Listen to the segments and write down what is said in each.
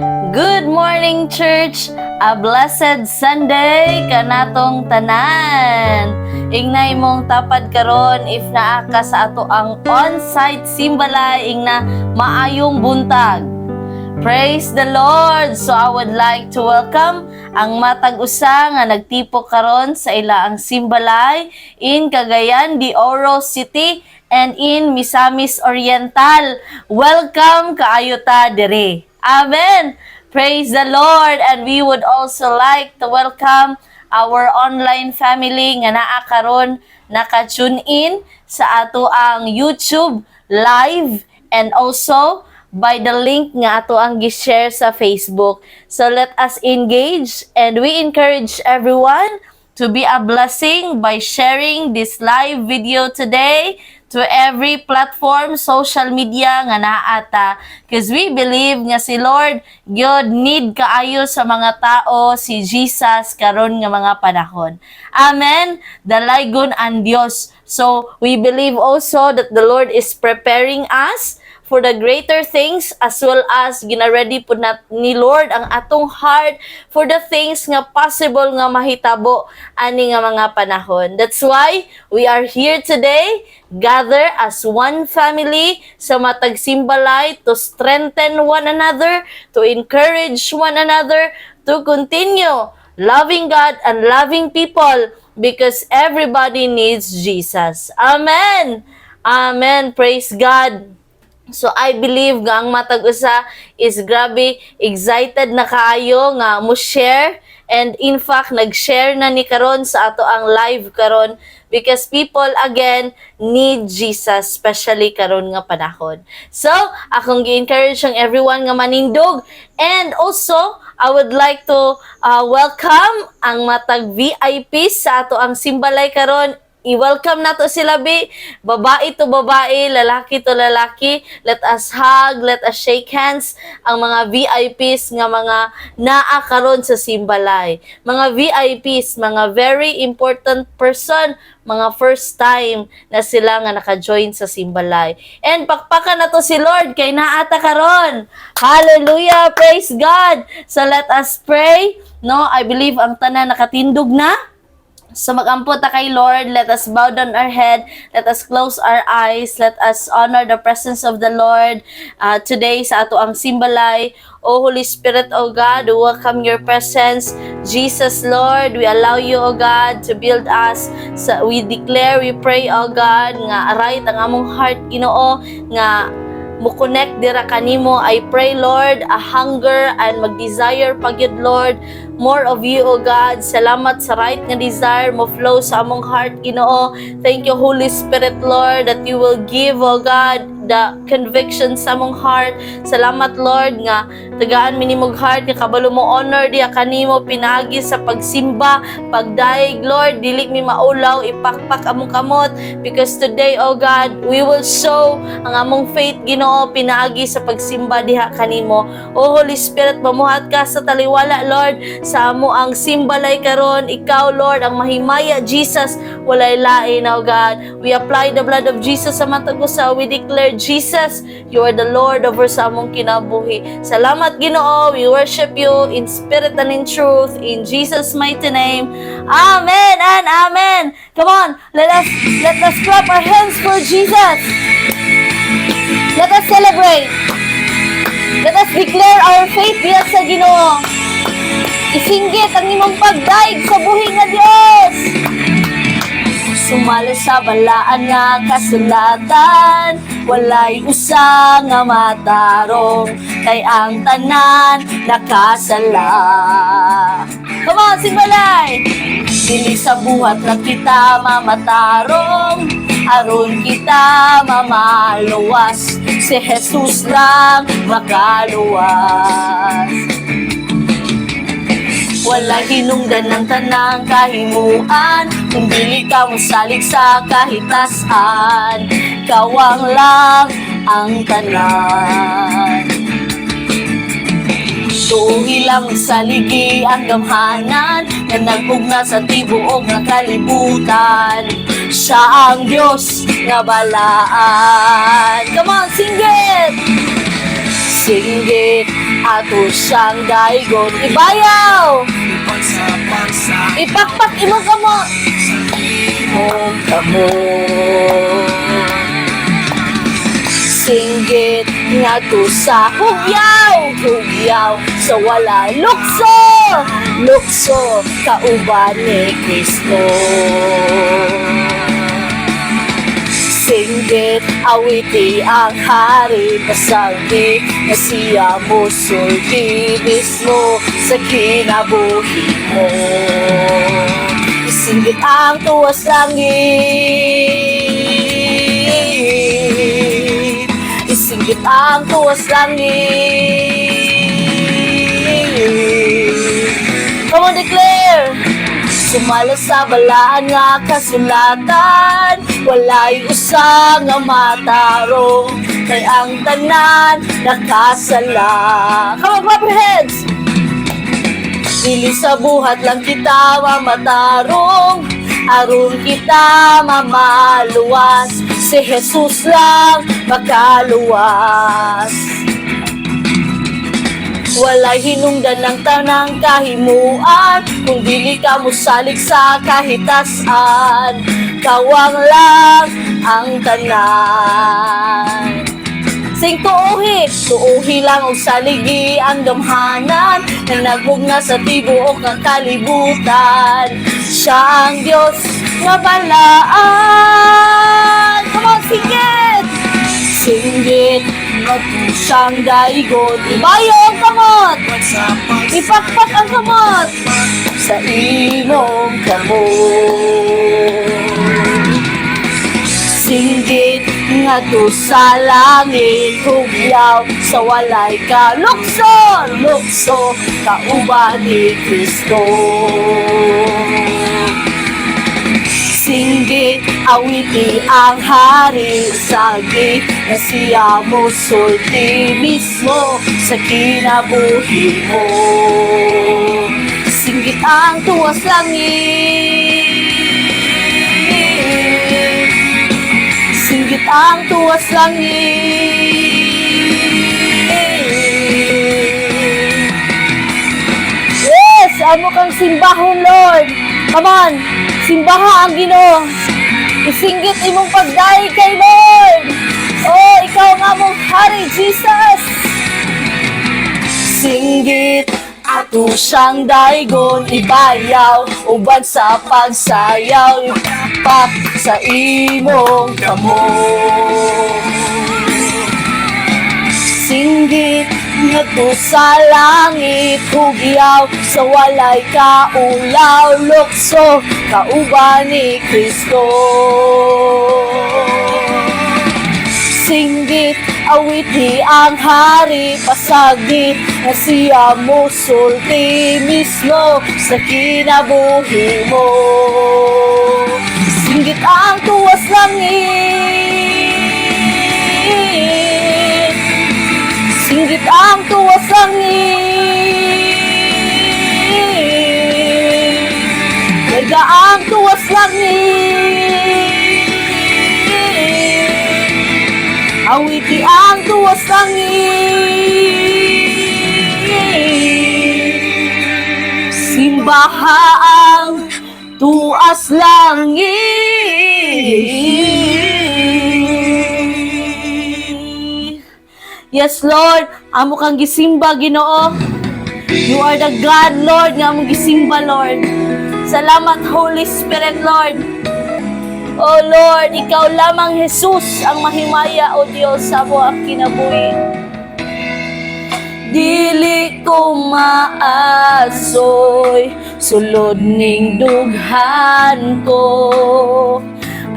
Good morning, church! A blessed Sunday kanatong tanan! Ingnay mong tapad karon if naa ka sa ato ang on-site simbalay ingna maayong buntag. Praise the Lord! So I would like to welcome ang matag usa nga nagtipok karon sa ilaang simbalay in Cagayan de Oro City and in Misamis Oriental. Welcome kaayo ta dire. Amen! Praise the Lord! And we would also like to welcome our online family nga naa karon naka-tune in sa ato ang YouTube live and also by the link nga ato ang gi-share sa Facebook. So let us engage and we encourage everyone to be a blessing by sharing this live video today to every platform, social media nga naata. Because we believe nga si Lord, God need kaayo sa mga tao, si Jesus, karon nga mga panahon. Amen? Dalaygon ang Dios. So, we believe also that the Lord is preparing us for the greater things as well as gina-ready po na ni Lord ang atong heart for the things nga possible nga mahitabo ani nga mga panahon. That's why we are here today, gather as one family sa matag simbalay to strengthen one another, to encourage one another, to continue loving God and loving people because everybody needs Jesus. Amen! Amen! Praise God! So I believe nga ang matag usa is grabe excited na kaayo nga mo share and in fact nag-share na ni karon sa ato ang live karon because people again need Jesus especially karon nga panahon. So akong gi-encourage ang everyone nga manindog and also I would like to welcome ang matag VIP sa ato ang simbalay karon. I-welcome nato sila bi, babae to babae, lalaki to lalaki. Let us hug, let us shake hands ang mga VIPs nga mga naa karon sa simbalay. Mga VIPs, mga very important person, mga first time na sila nga naka-join sa simbalay. And pakpakan na to si Lord kay naata karon. Hallelujah, praise God. So let us pray. No, I believe ang tanan nakatindog na. So mag-ampo ta kay Lord, let us bow down our head, let us close our eyes, let us honor the presence of the Lord today sa ato ang simbalay. O Holy Spirit, O God, we welcome your presence. Jesus, Lord, we allow you, O God, to build us. So we declare, we pray, O God, nga right ang among heart, Ginoo, nga mo connect dira kanimo. I pray, Lord, a hunger and mag-desire pagyud, Lord, more of you, O God. Salamat sa right nga desire mo flow sa among heart, Ginoo. Thank you, Holy Spirit, Lord, that you will give, O God, the conviction sa among heart. Salamat, Lord, nga tagaan minimog heart nga kabalo mo honor diya kanimo pinagi sa pagsimba, pagdaig, Lord, dili mi maulaw, ipakpak among kamot because today, O God, we will show ang among faith, Ginoo, pinagi sa pagsimba diha kanimo. O Holy Spirit, mamuhat ka sa taliwala, Lord, sa amo ang simbalay karon. Ikaw, Lord, ang mahimaya, Jesus, walay lain, O God. We apply the blood of Jesus sa matag usa. We declare, Jesus, you are the Lord over sa among kinabuhi. Salamat, Ginoo. We worship you in spirit and in truth. In Jesus' mighty name. Amen and amen. Come on, let us clap our hands for Jesus. Let us celebrate. Let us declare our faith diya sa Ginoo. Isinggit ang imong pagdaig sa buhi nga Dios. Sumalo sa balaan nga kasulatan, walay usa nga matarong, kay ang tanan nakasala. Come on, simbalay! Dili sa buhat lang kita mamatarong, aron kita mamaluwas, si Jesus lang makaluwas. Wala hinungdan ng tanang kahimuan, kung dili ka mosalig sa kahitasan, kawang lang ang tanan. Tuhi lang sa ligi ang gamhanan, na nagpugna sa tibuok ng kalibutan. Siya ang Diyos nga balaan. Come on, sing it! Singgit ato siyang daygon ibayaw. Ipakpak imong kamot. Imong kamot. Singgit nga to sa hugyaw sa wala lukso kauban ni Kristo. Singgit awiti ang hari pasagdi na siya mo sulti mismo sa kinabuhi mo. Singgit ang tuwas langit, isinggit ang tuwas langit. Come on, declare! Sumala sa balaan nga kasulatan, walay usa nga matarong, kay ang tanan nakasala. Come on, clap your hands! Dili sa buhat lang kita mamatarong, aron kita mamaluwas, si Jesus lang makaluwas. Walay hinungdan ng tanang kahimuan, kung dili ka musalig sa kahitasan, kawang lang ang tanan. Sing tuuhi lang og saligi ang damhanan, na nagbugna sa tibuok ng kalibutan. Siya ang Diyos nga balaan. Come on, singgit! Singgit, magpusang daigon, ibayo ang kamot, ipakpak ang kamot sa imong kamot. Singgit nga to sa langit, hugyaw sa walay ka lukso kauban ni Kristo. Singgit awiti ang hari sagit na siya mo sulti mismo sa kinabuhi mo. Singgit ang tuwas langit, singgit ang tuwas langit. Yes! Amo kang simbahon, Lord. Come on! Simbaha ang Ginoo. Isinggit imong pagdahi kay Lord. Oh, ikaw nga mong hari, Jesus. Singgit ato siyang daygon ibayaw, uban sa pagsayaw, ipak sa imong kamot. Singgit ngato sa langit, hugyaw sa walay kaulaw, lukso kauban ni Kristo. Singgit awiti ang hari pasagit na siya mo sulti mismo sa kinabuhi mo. Singgit ang tuwas langit, singgit ang tuwas langit, lega ang tuwas langit, awiti ang tuwas langit, simbaha ang tuwas langit. Yes, Lord, amo kang gisimba, Ginoo. You are the God, Lord, nga among gisimba, Lord. Salamat, Holy Spirit, Lord. Oh, Lord, ikaw lamang, Jesus, ang mahimaya, O Diyos, sa buong kinabuhi. Dili ko maasoy, sulod ning dughan ko,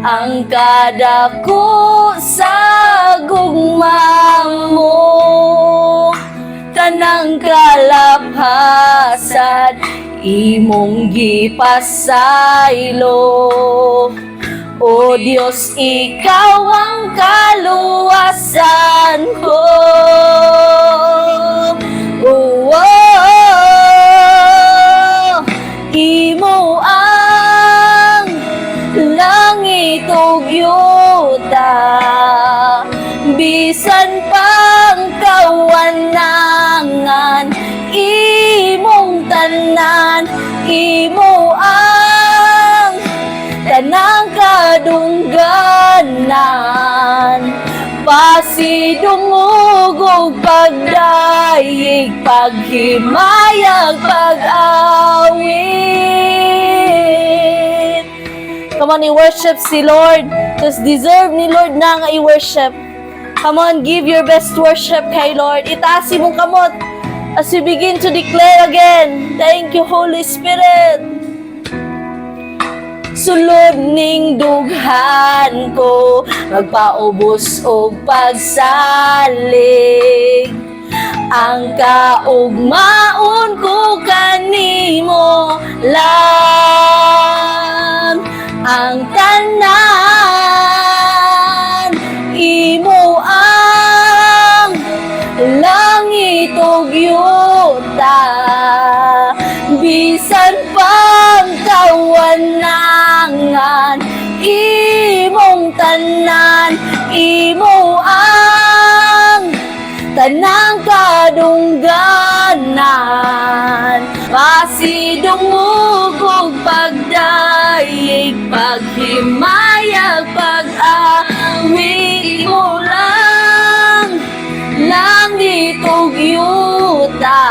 ang kadako sa gugma mo, tanang kalaphasan imong gipasaylo. O Diyos, ikaw ang kaluwasan ko. Oh, imo ang langit ug yuta, bisan pang kawanangan pasidungog ug pagdayeg, paghimayag, pag-awit. Come on, i-worship si Lord. Because deserve ni Lord na nga i-worship. Come on, give your best worship kay Lord. Itaas imong kamot as we begin to declare again. Thank you, Holy Spirit. Sulod ning dughan ko, magpaubos og pagsalig. Ang kaugmaon ko kanimo lang, ang tanan imo ang langit ug yuta, bisan pang kawanangan imong tanan, imo ang tanang kadungganan. Pasidungog ug pagdayeg, paghimayag, pag-awit mo lang, langit ug yuta,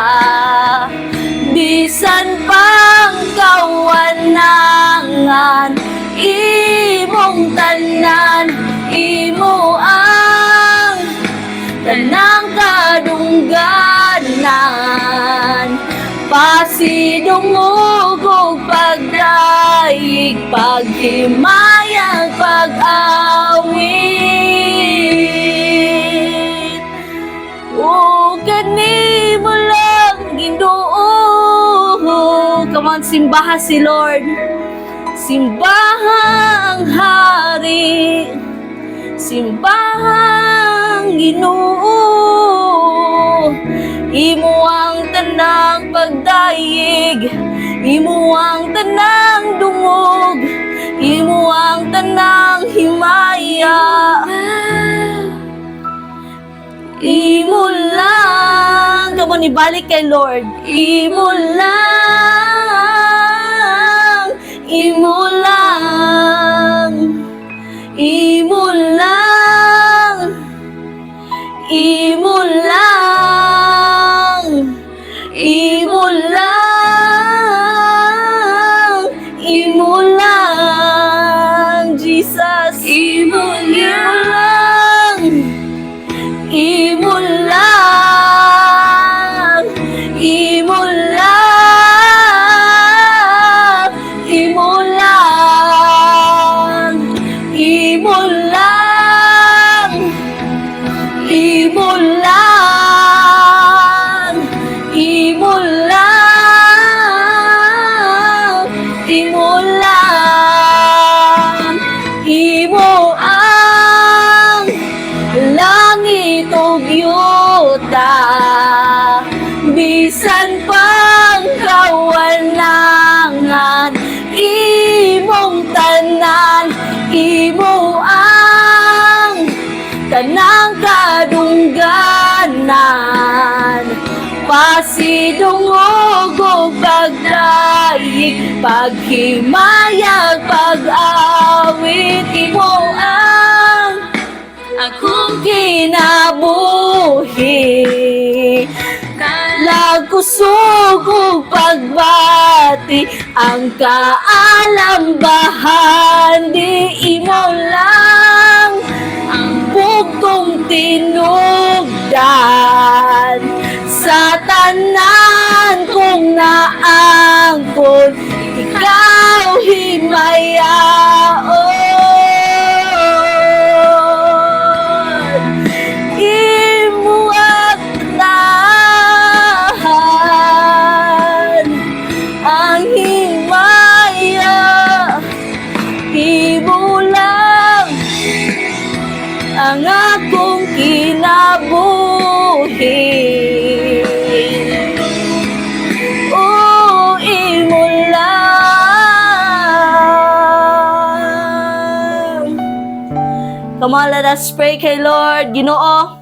bisan pang kawanangan imong tanan, imo ang tanang kadungganan. Pasidungog ug pagdayeg, paghimayag, pag-awit. O kanimo lang Ginoo. Come on, simbahan si Lord. Simbahang Hari, simbahang Ginoo. Imo ang tanang pagdayeg, imo ang tanang dungog, imo ang tanang himaya. Imo lang. Come on, ibalik kay Lord. Imo lang, imo lang, imo lang, imo lang, imo lang, imo lang, Jesus, imo lang, imo lang, imo lang, imo lang, imo lang, imo lang, imo lang, imo lang, imo ang langit ug yuta, bisan pang kawanangan imong tanan, imo ang tanang kadungganan. Pasidungog ug pagdayeg, paghimayag, pag-awit, imo ang akong kinabuhi. Lagkusog ug pagbati, ang kaalambahan, di imo lang ang bugtong tinugdan. Sa tanan kong naangkon, ikaw himayaon. Imo ang tahan, ang himaya, imo lang ang akong kinabuhi. Oh, imo lang. Come on, let us pray kay Lord. Ginoo,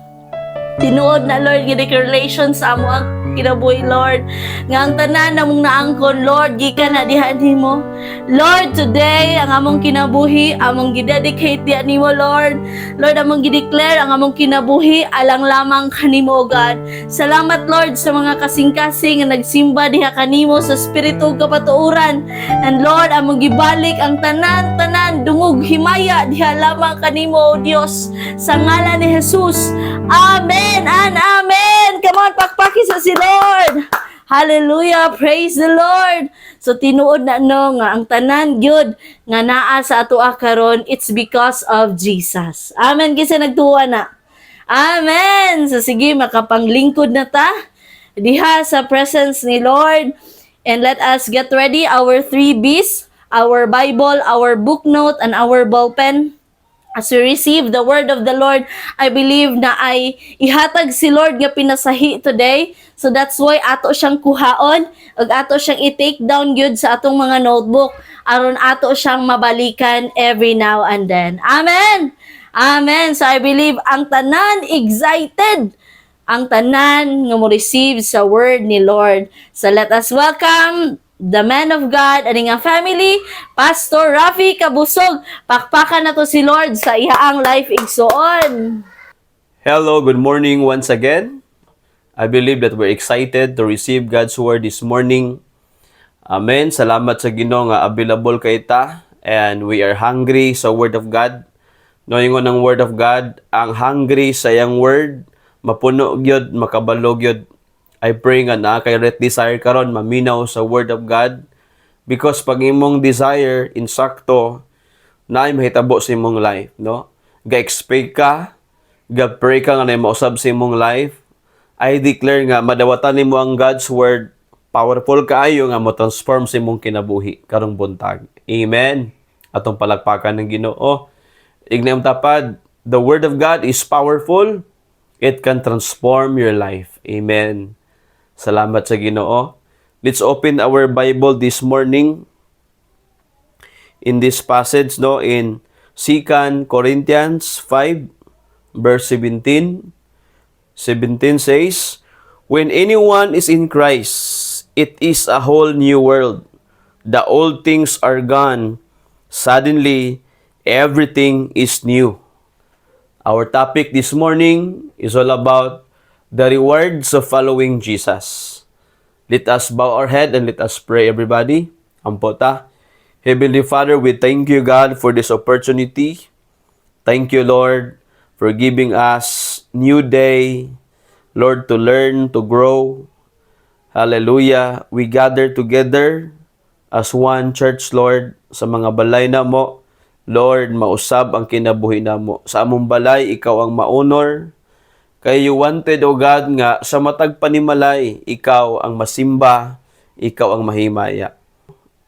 Tinuod na Lord, gini-relation sa amo ang kinabuhi Lord. Nga ang tanan namong naangkon Lord, gikan na diha nimo. Lord, today ang among kinabuhi, among gidedicate diha nimo Lord. Lord, among gideclare ang among kinabuhi alang lamang kanimo God. Salamat Lord sa mga kasing-kasing nga nagsimba diha kanimo sa espiritu kapatuuran. And Lord, among gibalik ang tanan-tanan dungog himaya diha lamang kanimo o Dios sa ngalan ni Jesus. Amen and amen. Come on, pakpaki sa si Lord. Hallelujah, praise the Lord. So tinuod na no nga ang tanan gyud nga naa sa atoa karon, it's because of Jesus. Amen, kasi nagtuwa na. Amen. So sige, makapanglingkod na ta diha sa presence ni Lord. And let us get ready our 3 B's, our Bible, our book note, and our ball pen. As we receive the word of the Lord, I believe na ay ihatag si Lord nga pinasahi today. So that's why ato siyang kuhaon, ug ato siyang i-take down gyud sa atong mga notebook aron ato siyang mabalikan every now and then. Amen. Amen. So I believe ang tanan excited, ang tanan nga mo receive sa word ni Lord. So let us welcome the man of God, aning nga family, Pastor Rafi Kabusog. Pakpakan na to si Lord sa ihaang life igsoon. Hello, good morning once again. I believe that we're excited to receive God's word this morning. Amen. Salamat sa Ginoo nga available kay ta, and we are hungry sa word of God. Knowing ng word of God, ang hungry sa yang word, mapuno gyud, makabalo gyud. I pray nga na kay ret desire karon maminaw sa word of God, because pag imong desire insakto na ay mahitabo sa imong life, no? Ga-expect ka, ga-pray ka nga na mausab sa imong life. I declare nga madawatan nimo ang God's word, powerful kaayo nga mo transform sa imong kinabuhi karong buntag. Amen. Atong palakpakan ng Ginoo. Ignayong tapad, the word of God is powerful. It can transform your life. Amen. Salamat sa Ginoo. Let's open our Bible this morning in this passage, no, in 2 Corinthians 5 verse 17. 17 says, "When anyone is in Christ, it is a whole new world. The old things are gone. Suddenly, everything is new." Our topic this morning is all about the rewards of following Jesus. Let us bow our head and let us pray, everybody. Ampo ta. Heavenly Father, we thank you, God, for this opportunity. Thank you, Lord, for giving us new day, Lord, to learn, to grow. Hallelujah. We gather together as one church, Lord, sa mga balay na mo. Lord, mausab ang kinabuhi na mo. Sa among balay, ikaw ang maunor. Kay you wanted, O God, nga sa matag panimalay, ikaw ang masimba, ikaw ang mahimaya.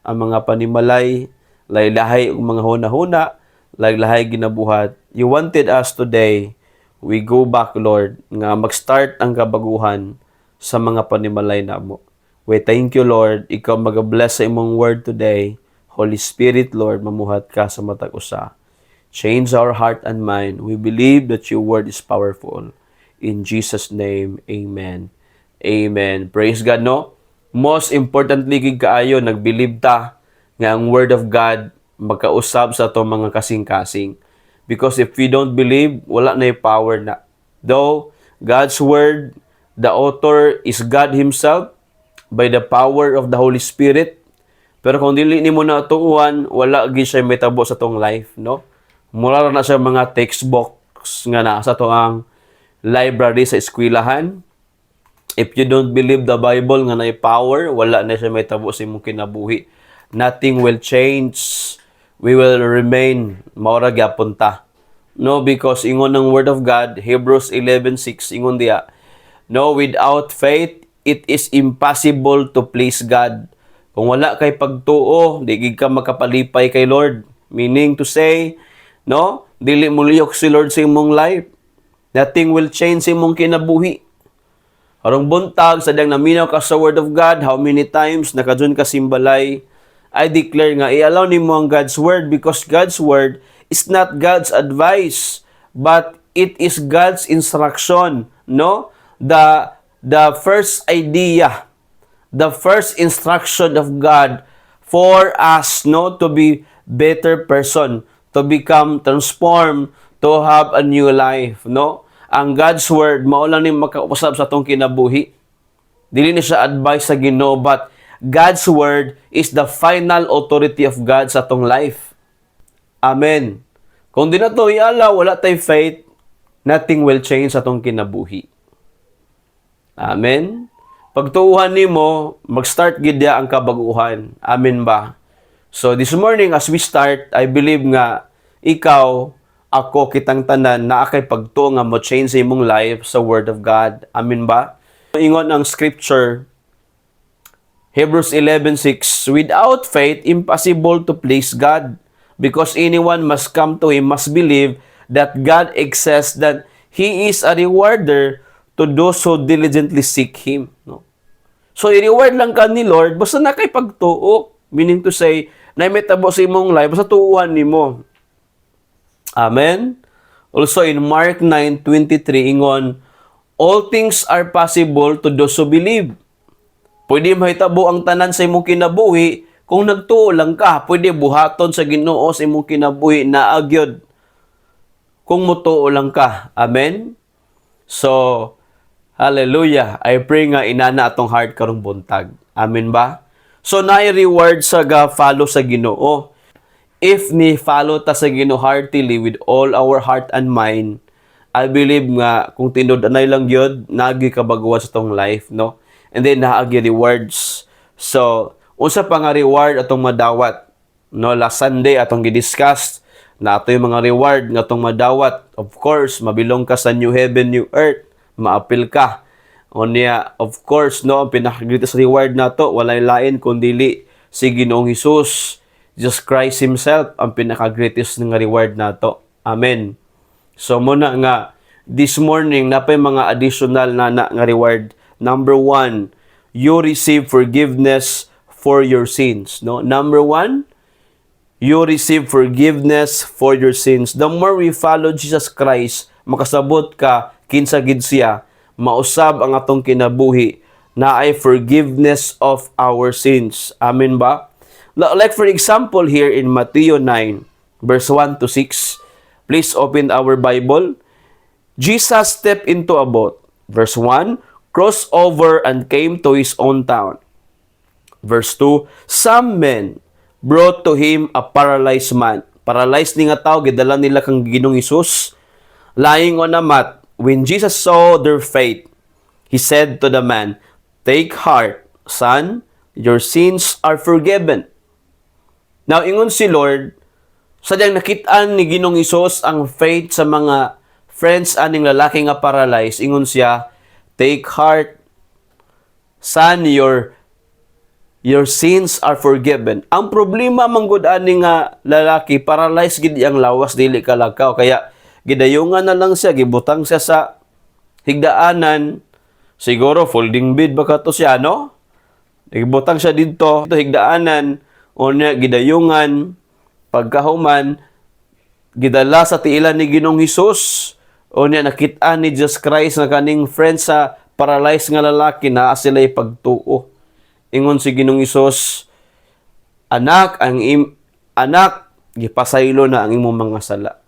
Ang mga panimalay, laylahay ang mga huna-huna, laylahay ginabuhat. You wanted us today, we go back, Lord, nga mag-start ang kabaguhan sa mga panimalay namo. We thank you, Lord, ikaw mag-bless sa imong word today. Holy Spirit, Lord, mamuhat ka sa matag usa. Change our heart and mind. We believe that your word is powerful. In Jesus' name, amen. Amen. Praise God, no? Most importantly, gid kaayo, nagbilib ta nga ang word of God magkausab sa itong mga kasing-kasing. Because if we don't believe, wala na yung power na. Though, God's word, the author is God Himself by the power of the Holy Spirit. Pero kung dili nimo na tuuhan, wala gid siya metabo sa tong life, no? Mura na siya mga textbooks nga nasa to ang library sa eskwelahan. If you don't believe the Bible nga na power, wala na siya may tabo sa imong kinabuhi. Nothing will change. We will remain maura gyapon ta. No, because ingon ng word of God, Hebrews 11:6 ingon diya, "No, without faith it is impossible to please God." Kung wala kay pagtuo, di gid ka makapalipay kay Lord. Meaning to say, no, dili mo lihok si Lord sa imong life. Nothing will change imong kinabuhi. Arong buntag, sadyang naminaw ka sa word of God, how many times nakadun ka simbalay, I declare nga, i-allow nimo ang God's word, because God's word is not God's advice, but it is God's instruction no, the first idea, the first instruction of God for us, no, to be better person, to become transformed, to have a new life, no. Ang God's word mao lang ni makausab sa atong kinabuhi. Dili ni siya advice sa Ginoo, but God's word is the final authority of God sa atong life. Amen. Kung di na to iala, wala tay faith, nothing will change sa atong kinabuhi. Amen. Pagtuuhan nimo, mag-start gid dia ang kabaguhan. Amen ba? So this morning as we start, I believe nga ikaw, ako, kitang tanan na akay pagtuo nga mo change sa imong life sa word of God. Amen ba? Ingon ang scripture, Hebrews 11:6, without faith, impossible to please God. Because anyone must come to Him, must believe that God exists, that He is a rewarder to those who diligently seek Him. No? So, i-reward lang ka ni Lord, basta na kay pagtuo. Meaning to say, na may tabo sa imong life, basta tuuhan ni mo. Amen? Also, in Mark 9:23, ingon, all things are possible to those who believe. Pwede mahitabo ang tanan sa imong kinabuhi, kung nagtuo lang ka, pwede buhaton sa Ginoo sa imong kinabuhi na agyod. Kung mutuo lang ka. Amen? So, hallelujah. I pray nga inana atong heart karong buntag. Amen ba? So, na-reward sa follow sa Ginoo. If ni follow ta sa Ginoo heartily with all our heart and mind, I believe nga kung tinod-anay lang yun, naagi kabaguan sa tong life, no? And then naagi rewards. So, unsa pa nga reward atong madawat, no? Last Sunday atong gidiscuss na ato yung mga reward nga atong madawat. Of course, mabilong ka sa new heaven, new earth, maapil ka. Unya, of course, no, ang pinaka-greatest reward nato walay lain kundi si Ginoong Hesus, Jesus Christ Himself, ang pinaka-greatest nga reward nato. Amen. So muna nga this morning napay mga additional na nga reward. Number 1, you receive forgiveness for your sins, no? Number 1, you receive forgiveness for your sins. The more we follow Jesus Christ, makasabot ka kinsa gid siya, mausab ang atong kinabuhi na ay forgiveness of our sins. Amen ba? Like for example here in Matthew 9 verse 1 to 6. Please open our Bible. Jesus stepped into a boat. Verse 1, crossed over and came to his own town. Verse 2, some men brought to him a paralyzed man. Paralyzed ni nga tao, gidala nila kang Ginoong Hesus, lying on a mat. When Jesus saw their faith, He said to the man, take heart, son, your sins are forgiven. Now, ingon si Lord, sadyang nakitaan ni Ginoong Hesus ang faith sa mga friends aning lalaki nga paralyzed. Ingon siya, take heart, son, your sins are forgiven. Ang problema manggod ani nga lalaki, paralyzed gid ang lawas, dili kalakaw. Kaya gidayungan na lang siya, gibutang siya sa higdaanan. Siguro folding bed baka to siya, no? Gibutang siya dito, higdaanan, unya gidayungan, pagkahuman, gidala sa tiilan ni Ginoong Hesus. Unya nakita ni Jesus Christ na kaning friend sa paralyzed nga lalaki na sila'y pagtuo. Ingon si Ginoong Hesus, anak, gipasaylo na ang imong mga sala.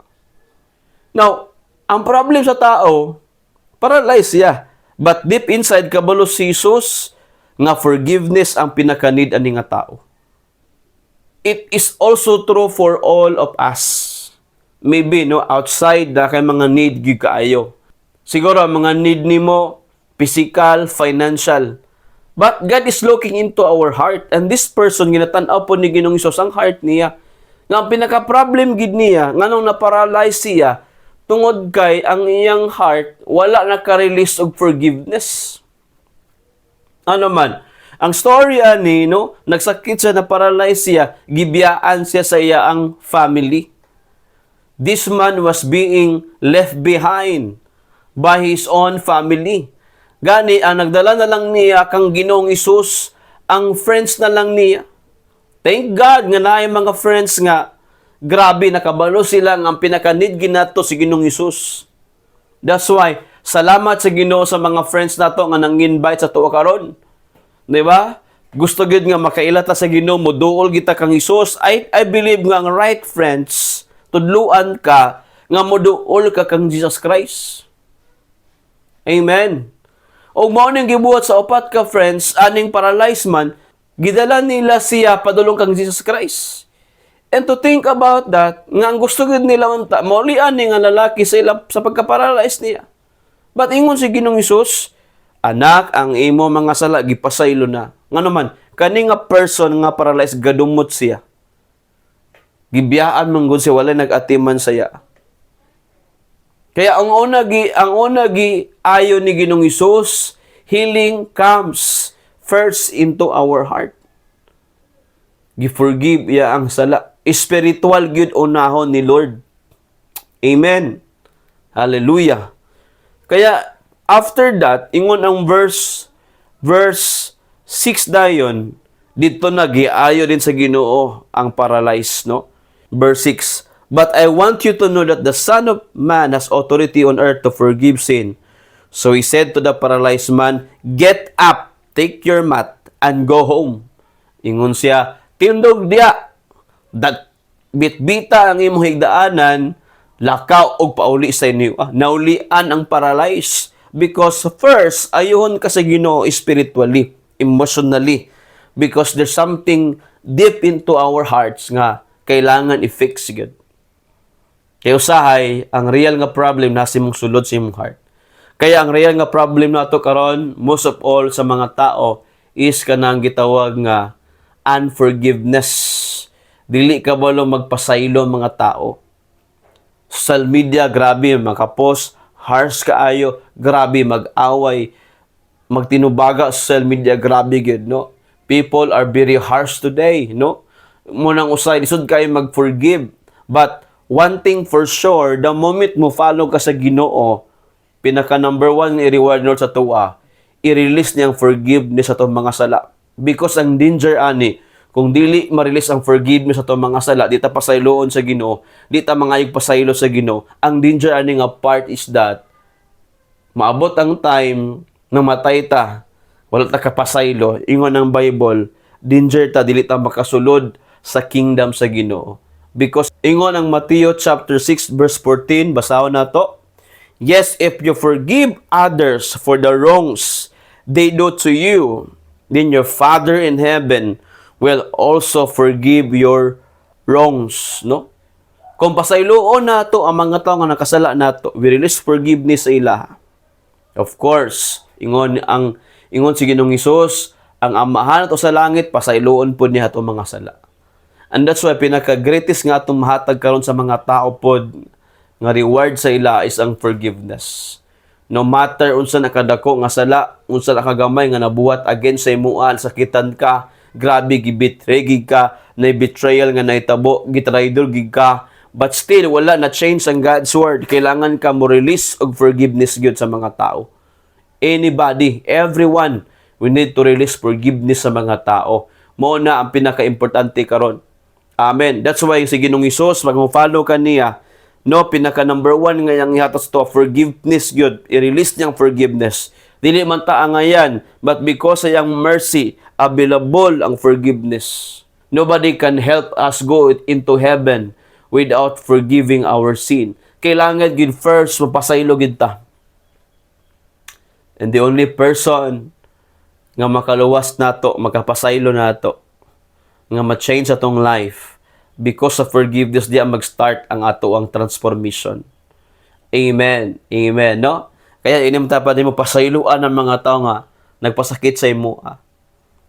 Now, ang problem sa tao, paralyzed siya. But deep inside, kabalo si Jesus, nga forgiveness ang pinakanid ani nga tao. It is also true for all of us. Maybe, no, outside, na kay mga need gyud kaayo. Siguro, ang mga need nimo, physical, financial. But God is looking into our heart. And this person, ginatanaw po ni Ginoong Hesus ang heart niya. Nga ang pinaka-problem gid niya, nga nung na-paralyze siya, tungod kay ang iyang heart, wala naka-release og forgiveness. Ano man, ang story ani, no, nagsakit siya, na-paralyze siya, gibiyaan siya sa iya ang family. This man was being left behind by his own family. Gani, ang nagdala na lang niya kang Ginoong Hesus, ang friends na lang niya. Thank God nga naay mga friends nga, grabe, nakabalo sila nga ang pinakanid ginato si Ginoong Hesus. That's why, Salamat sa Ginoo sa mga friends nato nga nang-invite sa tuwa karon. Di ba? Gusto gid nga makailata sa Ginoo, moduol kita kang Hesus. I believe nga ang right friends tudluan ka nga moduol ka kang Jesus Christ. Amen. O mao ning gibuhat sa upat ka friends aning paralyzed man, gidala nila siya padulong kang Jesus Christ. And to think about that, nga ang gusto gid nila unta, maulian ni nga lalaki sa pagka-paralyzed niya. But ingon si Ginoong Hesus, anak, ang imo mga sala gipasaylo na. Nga naman, kani nga person nga paralyzed gadumot siya. Gibiyaan man gud siya, wala nag-atiman saya. Kaya ang una gi ayo ni Ginoong Hesus, healing comes first into our heart. Gi-forgive iya ang sala. Spiritual gyud unahon ni Lord. Amen. Hallelujah. Kaya after that, ingon ang verse 6 dayon, dito na giayo din sa Ginoo ang paralyzed, no? Verse 6. But I want you to know that the Son of Man has authority on earth to forgive sin. So he said to the paralyzed man, get up, take your mat, and go home. Ingon siya, tindog diya, bitbita ang imong higdaanan, lakaw og pauli sa inyo. Naulian ang paralyzed. Because first, ayuhon ka sa Ginoo spiritually, emotionally. Because there's something deep into our hearts nga kailangan i-fix yun. Kaya usahay, ang real nga problem nasa imong sulod sa imong heart. Kaya ang real nga problem nato karon, most of all sa mga tao, is kanang gitawag nga unforgiveness. Dili ka balo magpasaylo mga tao. Social media, grabe, makapost, harsh kaayo, grabe, mag-away, magtinubaga sa social media, grabe gid, no? People are very harsh today, no? Munang usay, lisod kayo mag-forgive. But one thing for sure, the moment mo follow ka sa Ginoo, pinaka number one i-reward Lord sa tuwa, i-release niyang forgiveness sa itong mga sala. Because ang danger ani, kung dili ma-release ang forgiveness sa itong mga sala, di ta pasayloon sa Ginoo, di ta mangayog pasaylo sa Ginoo, ang danger ani nga part is that, maabot ang time na matay ta, wala ta kapasaylo, ingon ng Bible, danger ta, dili ta makasulod sa kingdom sa Ginoo. Because ingon ang Matthew chapter 6 verse 14, basahon na to. Yes, if you forgive others for the wrongs they do to you, then your Father in heaven will also forgive your wrongs, no? Kung pasayloon nato ang mga tao nga nakasala nato, we release forgiveness sa ila. Of course, ingon si Ginoong Hesus, ang amahan nato sa langit pasayloon pud niya ato mga sala. And that's why pinaka-greatest nga atong mahatag karon sa mga tao pod nga reward sa ila is ang forgiveness. No matter unsa nakadako nga sala, unsa nakagamay nga nabuhat against sa imuan, sakitan ka, grabe gibetray gid ka, na betrayal nga naitabo, gitraidor gid ka, but still wala na change ang God's word. Kailangan ka mo release og forgiveness gyud sa mga tao. Anybody, everyone, we need to release forgiveness sa mga tao. Mao na ang pinaka-importante karon. Amen. That's why si Ginoong Hesus, pag mo-follow ka niya, no, pinaka number one nga yang ihatas to, forgiveness gyud. I-release niyang forgiveness. Dili man ta ngayan, but because sa yang mercy, available ang forgiveness. Nobody can help us go into heaven without forgiving our sin. Kailangan gid first mapasaylo gid ta. And the only person nga makaluwas nato, makapasaylo nato, nga ma-change atong life because of forgiveness, diya mag-start ang ato ang transformation. Amen. Amen, no? Kaya inim ta pa din mo pasayloan ng mga tao nga nagpasakit sa imo.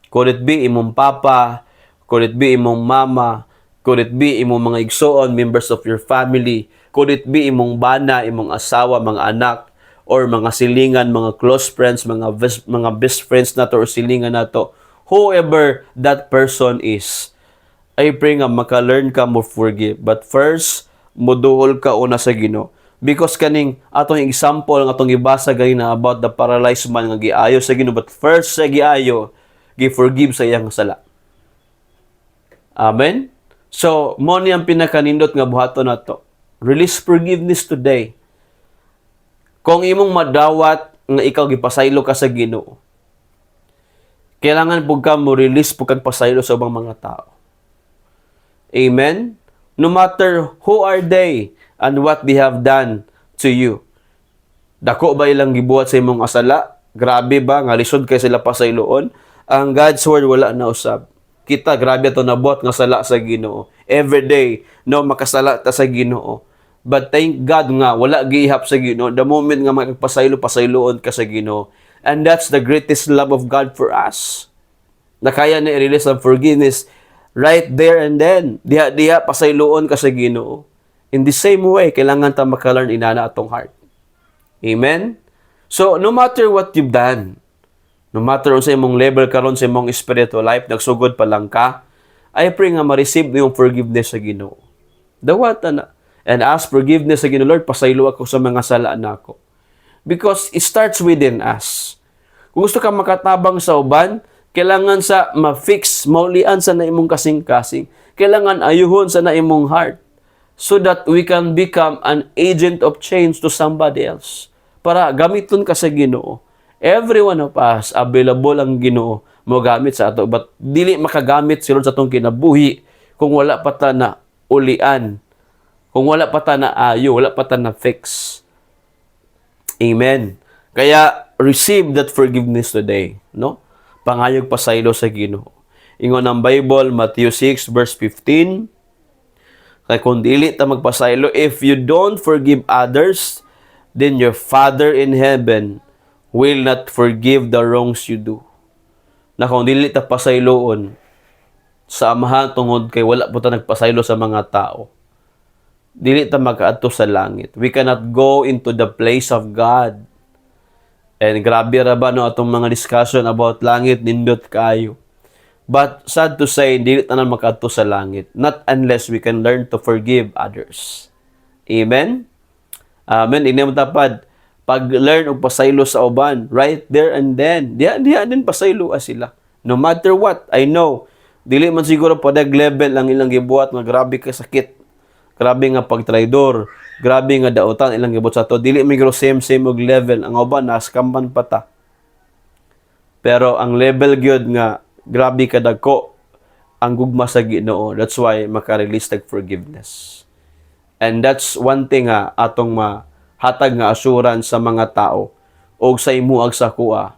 Could it be imong papa, could it be imong mama, could it be imong mga igsoon, members of your family, could it be imong bana, imong asawa, mga anak, or mga silingan, mga close friends, mga best friends nato or silingan nato. Whoever that person is, I pray nga maka-learn ka mo forgive. But first, muduol ka una sa Ginoo. Because kaning atong example nga atong ibasa ganina about the paralyzed man nga giayo sa Ginoo, but first sa giayo, gi-forgive sa iyang sala. Amen? So, mo ni ang pinakanindot nga buhaton nato. Release forgiveness today. Kung imong madawat nga ikaw gipasaylo ka sa Ginoo, kailangan pug ka mo release pug kag pasaylo sa ubang mga tao. Amen? No matter who are they and what they have done to you. Dako ba ilang gibuhat sa imong asala? Grabe ba nga lisod kay sila pasayloon? Ang God's word wala na usab. Kita grabe to nabuhat nga sala sa Ginoo. Every day no makasala ta sa Ginoo. But thank God nga wala gihap sa Ginoo. The moment nga magpasaylo-pasayloon ka sa Ginoo. And that's the greatest love of God for us. Na kaya na i-release ang forgiveness right there and then. Diha pasayloon ka sa Ginoo. In the same way, kailangan ta maka-learn inana atong heart. Amen? So, no matter what you've done, no matter sa imong level karon sa imong spiritual life, nagsugod pa lang ka, I pray nga ma-receive yung forgiveness sa Ginoo. Dawat na. And ask forgiveness sa Ginoo, Lord, pasaylo ako sa mga sala nako. Because it starts within us. Kung gusto ka makatabang sa uban, kailangan sa ma-fix, maulian sa na imong kasing-kasing. Kailangan ayuhon sa na imong heart so that we can become an agent of change to somebody else. Para gamiton ka sa Ginoo. Every one of us, available ang Ginoo mo gamit sa ato. But dili makagamit sila sa atong kinabuhi kung wala pa ta na ulian. Kung wala pa ta na ayo, wala pa ta na fix. Amen. Kaya, receive that forgiveness today. No? Pangayog pasaylo sa Ginoo. Ingon ang Bible, Matthew 6, verse 15. Kaya kung dili ta magpasaylo, if you don't forgive others, then your Father in heaven will not forgive the wrongs you do. Na kung dili ta pasayloon sa Amahan tungod kay wala po ta nagpasaylo sa mga tao, dili ta makaadto sa langit. We cannot go into the place of God. And grabe ra ba no atong mga discussion about langit, nindot kayo. But sad to say, dili tanan makaadto sa langit. Not unless we can learn to forgive others. Amen? Amen. Ini matapad. Pag-learn og pasaylo sa uban, right there and then, diha din pasaylo sila. No matter what, I know, dili man siguro padag level ang ilang gibuhat nga grabe ka sakit. Grabe nga pagtraidor, grabe nga dautan ilang gibuhat sa to. Dili migro same og level ang uban naskampan pa ta. Pero ang level gyud nga grabe kadagko ang gugma sa Ginoo. That's why maka-release tag forgiveness. And that's one thing atong mahatag nga assurance sa mga tao o sa imuag sa kuha.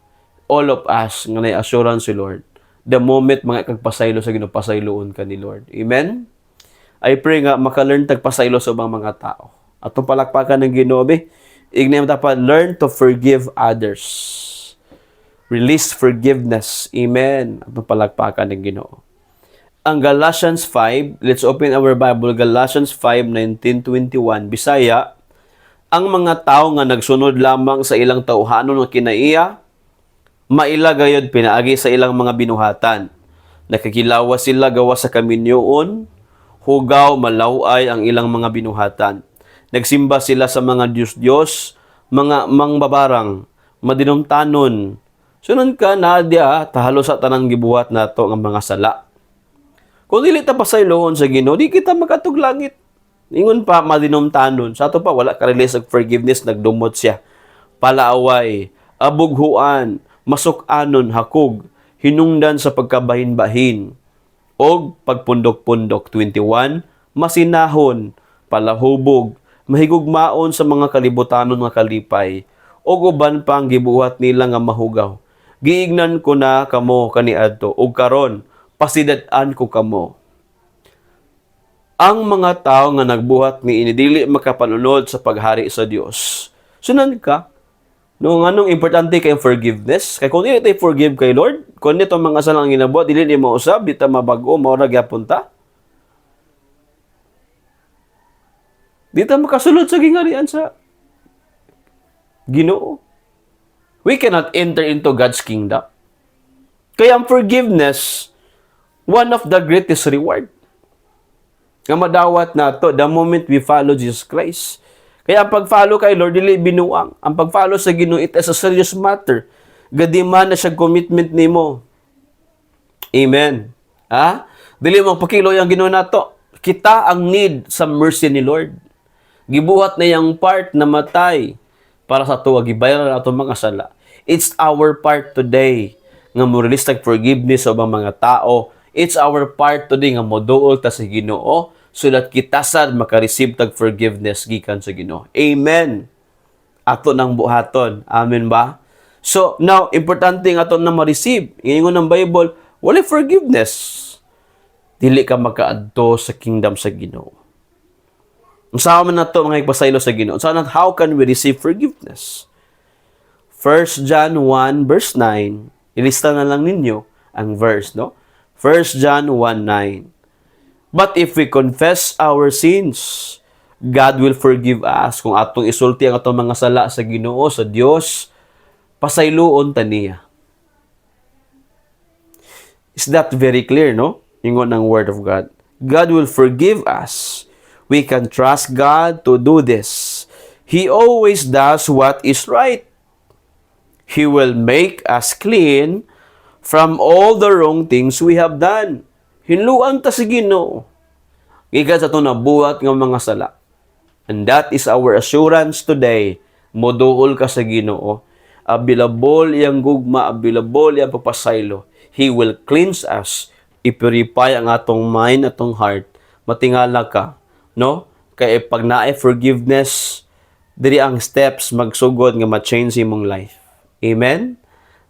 All of us nga nay assurance si Lord. The moment mga kagpasaylo sa Ginoo, pasayloon ka ni Lord. Amen? I pray nga maka-learn tag pasaylo sa ubang mga tao. Atong palakpakan ng Ginoo be, ignay dapat learn to forgive others. Release forgiveness. Amen. Atong palakpakan ng Ginoo. Ang Galatians 5, let's open our Bible, Galatians 5:19-21, Bisaya, ang mga tao nga nagsunod lamang sa ilang tauhanon nga kinaiya, maila gayud pinaagi sa ilang mga binuhatan. Nakikilawa sila gawa sa kaminyoon, hugaw, malaway ang ilang mga binuhatan. Nagsimba sila sa mga Diyos-Diyos, mga mangbabarang, madinumtanon. Sunon ka na dia, tahalo sa tanang gibuhat nato ang mga sala. Kung dili ta pasayloon sa Ginoo, di kita makatug langit. Ingon pa madinumtanon. Sa ato pa wala ka release og forgiveness, nagdumot siya. Palaaway, abughuan, masukanon, hakog, hinungdan sa pagkabahin-bahin, og pagpundok-pundok. 21, masinahon, palahubog, mahigugmaon sa mga kalibutanon nga kalipay, og uban pang gibuhat nila nga mahugaw. Giignan ko na kamo kaniadto, og karon pasidad-an ko kamo. Ang mga tao nga nagbuhat ni inidili makapanunod sa paghari sa Dios. Sunan ka? No, anong importante kay forgiveness? Kay kung dili tay forgive kay Lord, kung nito mga salang ginabuhat, dili ni mo usab, di ta mabago, mao ra gyapon ta. Di ta makasulod sa gingarian sa Ginoo. We cannot enter into God's kingdom. Kaya ang forgiveness, one of the greatest reward nga madawat nato the moment we follow Jesus Christ. Kaya ang pag-follow kay Lord, dili binuang. Ang pag-follow sa Ginoo, it is a serious matter. Gadiman na siya commitment nimo. Amen. Dili mo pakiloy ang Ginoo nato. Kita ang need sa mercy ni Lord. Gibuhat na yang part na matay para sa tuwa gibayaran ato mga sala. It's our part today nga mo release tag forgiveness sa mga tao. It's our part today nga moduol ta sa Ginoo so that kita sad maka-receive tag forgiveness gikan sa Ginoo. Amen. Ato nang buhaton. Amen ba? So, now, importante nga ato na ma-receive. Ingon ng Bible, wala forgiveness. Dili ka makaadto sa kingdom sa Ginoo. Usaha man nato mga ipasaylo sa Ginoo. How can we receive forgiveness? 1 John 1 verse 9. Ilista na lang ninyo ang verse, no? 1 John 1:9. But if we confess our sins, God will forgive us. Kung atong isulti ang atong mga sala sa Ginoo, sa Dios, pasayloon ta niya. Is that very clear, no? Ingon ng Word of God. God will forgive us. We can trust God to do this. He always does what is right. He will make us clean from all the wrong things we have done. Hinluan ta sa Ginoo. Gikan sa ito nabuhat ng mga sala. And that is our assurance today. Moduol ka sa Ginoo. Available iyang gugma, available iyang papasaylo. He will cleanse us. I-purify ang atong mind, atong heart. Matingala ka. No? Kaya pag naay forgiveness, diri ang steps magsugod nga ma-change imong life. Amen?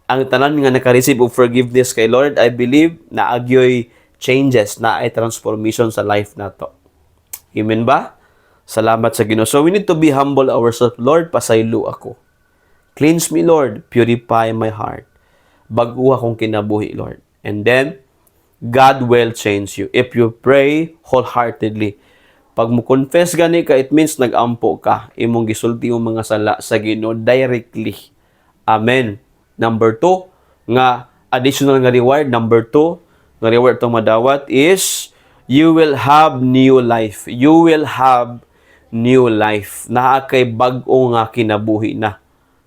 Ang tanan nga naka-receive of forgiveness kay Lord, I believe na agyoy changes, na ay transformation sa life nato. Amen ba? Salamat sa Ginoo. So we need to be humble ourselves. Lord, pasaylo ako. Cleanse me, Lord. Purify my heart. Bago akong kinabuhi, Lord. And then, God will change you. If you pray wholeheartedly. Pag mo confess gani ka, it means nag-ampo ka. Imong gisulti yung mga sala sa Ginoo directly. Amen. Number 2, nga additional nga reward. Number 2, nga reward itong madawat is, you will have new life. You will have new life. Naa kay bag-o nga kinabuhi na.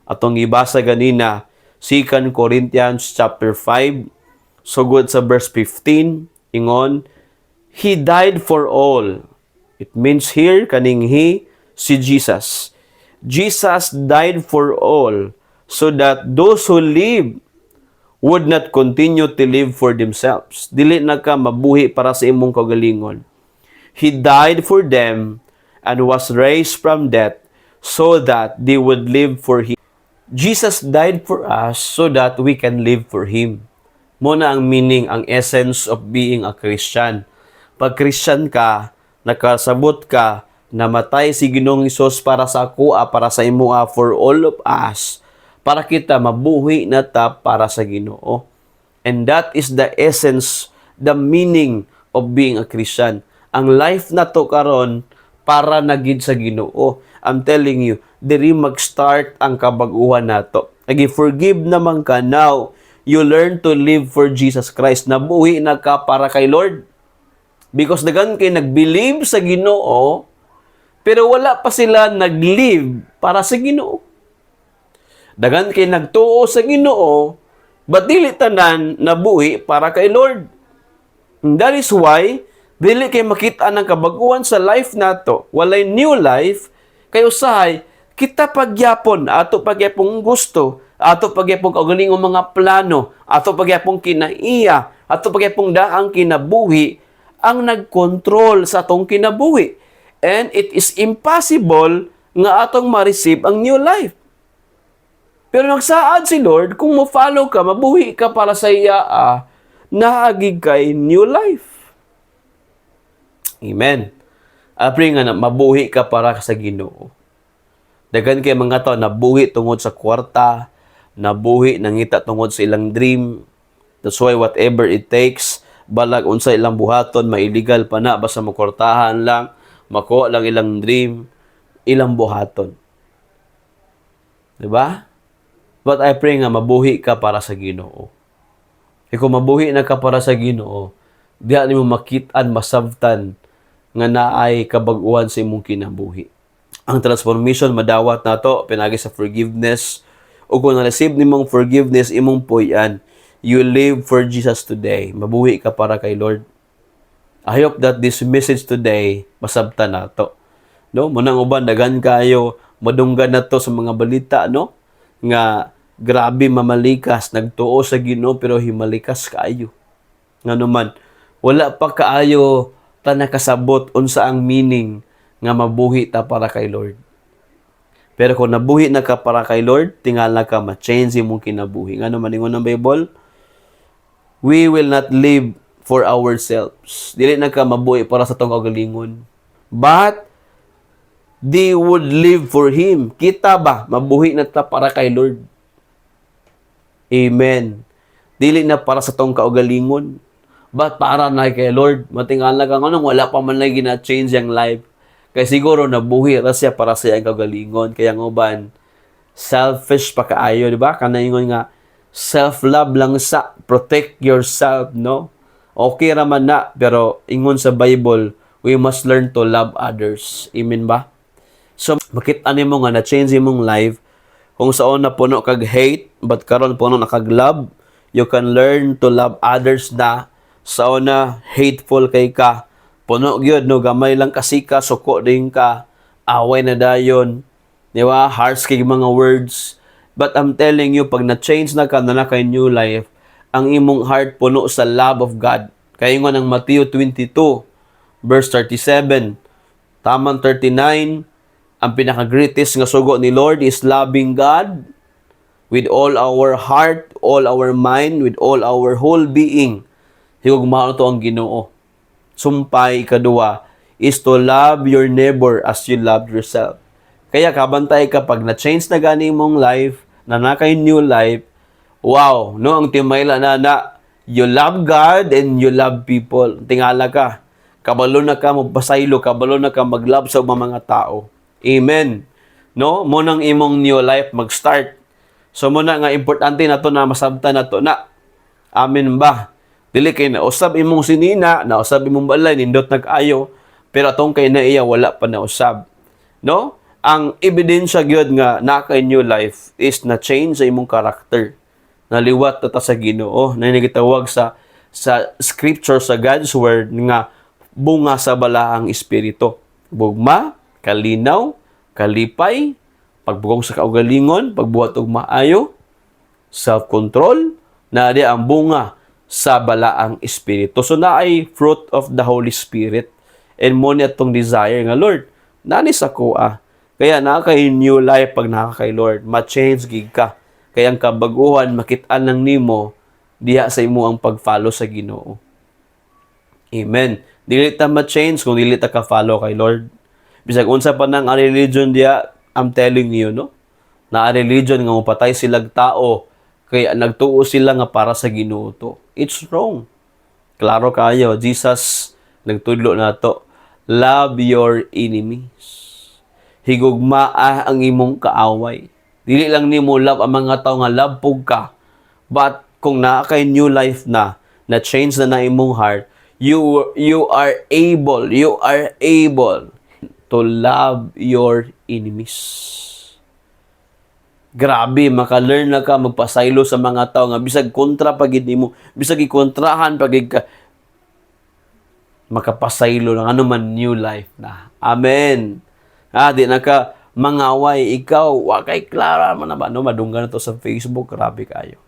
Atong ibasa ganina, 2 Corinthians chapter 5, sugod sa verse 15, ingon, He died for all. It means here, kaning He, si Jesus. Jesus died for all, so that those who live would not continue to live for themselves. Dili na ka mabuhi para sa imong kaugalingon. He died for them and was raised from death so that they would live for Him. Jesus died for us so that we can live for Him. Muna ang meaning, ang essence of being a Christian. Pag Christian ka, nakasabot ka, namatay si Ginoong Hesus para sa ako, para sa imo, for all of us, para kita mabuhi na ta para sa Ginoo. And that is the essence, the meaning of being a Christian. Ang life na to karon para nagid sa Ginoo. I'm telling you, diri mag-start ang kabaguhan nato. Nagi-forgive naman ka now. You learn to live for Jesus Christ. Nabuhi na ka para kay Lord. Because dagan kay nag-believe sa Ginoo, pero wala pa sila nag-live para sa Ginoo. Dagan kay nagtuo sa Ginoo, but dili tanan nabuhi para kay Lord. And that is why dili kay makita ng kabaguhan sa life nato. Walay new life kay usahay kita pagyapon ato pagyapong gusto, ato pagyapong kaugalingong mga plano, ato pagyapong kinaiya, ato pagyapong daang kinabuhi ang nagkontrol sa atong kinabuhi. And it is impossible nga atong ma-receive ang new life. Pero nagsaad si Lord, kung mo-follow ka, mabuhi ka para sa iya, naagig kay new life. Amen. Apre nga na, mabuhi ka para sa Ginoo. Dagan kay mga tao, nabuhi tungod sa kwarta, nabuhi, nangita tungod sa ilang dream. That's why whatever it takes, balag unsa ilang buhaton, mailigal pa na, basta makwartahan lang, makuha lang ilang dream, ilang buhaton. Diba? But I pray nga mabuhi ka para sa Ginoo. E kung mabuhi na ka para sa Ginoo, diha nimo makitaan, masabtan nga naay kabag-uhan sa imong kinabuhi. Ang transformation madawat nato pinagi sa forgiveness. O kung na-receive nimong forgiveness, imong puy-an, you live for Jesus today. Mabuhi ka para kay Lord. I hope that this message today masabtan nato. No, munang uban dagan kayo madunggan na to sa mga balita, no? Nga grabe mamalikas, nagtuo sa Ginoo pero himalikas kaayo. Ngano man, wala pa kaayo ta nakasabot unsa ang meaning nga mabuhi ta para kay Lord. Pero kung nabuhi na ka para kay Lord, tingala ka ma-change imong kinabuhi. Ngano man ingon ng Bible, we will not live for ourselves. Dili na ka mabuhi para sa tong kaugalingon. But they would live for Him. Kita ba? Mabuhi na ta para kay Lord. Amen. Dili na para sa tong kaugalingon. But para na kay Lord. Matingala ka nganong wala pa man lagi gina-change ang life. Kaya siguro nabuhi ra siya para sa iyang kaugalingon. Kaya nguban, selfish pa kaayo, di ba? Kana ingon nga, self-love lang sa, protect yourself, no? Okay raman na, pero ingon sa Bible, we must learn to love others. Amen ba? So, makita nimo nga na-change imong life kung saan na puno kag hate, but karon puno na kag love, you can learn to love others na saan na hateful kay ka. Puno gyud no gamay lang kasika, suko din ka, away na dayon. Di ba? Harsh kay mga words. But I'm telling you, pag na-change na ka na kay new life, ang imong heart puno sa love of God. Kaya nga ng Matthew 22, verse 37, tamang 39, ang pinaka-greatest nga sugo ni Lord is loving God with all our heart, all our mind, with all our whole being. Higugmaon to ang Ginoo. Sumpay kadua is to love your neighbor as you love yourself. Kaya kabantay kapag na-change na gani mong life, na nakay new life, wow, no, ang timayla na, you love God and you love people. Tingala ka, kabalo na ka magpasaylo, kabalo na ka mag-love sa mga tao. Amen. No, mo nang imong new life mag-start. So mo na nga importante na to na masabtan na to na. Amen ba? Dili kay nausab imong sinina, nausab imong balay, nindot nag-ayo, pero atong kay na iya wala pa nausab. No? Ang ebidensya gyud nga naka new life is na change sa imong karakter. Naliwat ta sa Ginoo, na nagitawag sa scripture sa God's word nga bunga sa balaang espiritu. Bugma, kalinaw, kalipay, pagbugong sa kaugalingon, pagbuhat og maayo, self-control, na di ang bunga sa balaang espiritu. So na ay fruit of the Holy Spirit. And mo niya itong desire nga, Lord, nanis ako Kaya nakakay new life pag nakakay Lord. Ma-change gig ka. Kaya ang kabaguhan, makitaan lang nimo, diha sa imo ang pag-follow sa Ginoo. Amen. Dili ta ma-change kung dili ta ka-follow kay Lord. Bisag unsa pa nang religion diya, I'm telling you, no? Na religion nga mopatay silang tao, kaya nagtuo sila nga para sa Ginoo to. It's wrong. Klaro kayo, Jesus nagtudlo na to. Love your enemies. Higugmaa ang imong kaaway. Dili lang nimo love ang mga tao nga love pug ka. But kung naa kay new life na change na imong heart, you are able to love your enemies. Grabe, maka-learn na ka magpasaylo sa mga tao nga bisag kontra pagid nimo, bisag ikontrahan pagid ka, makapasaylo lang ano man new life na. Amen. Di na ka mangaway, ikaw wa kay klara man na ba no, madunggan na to sa Facebook, grabe kayo.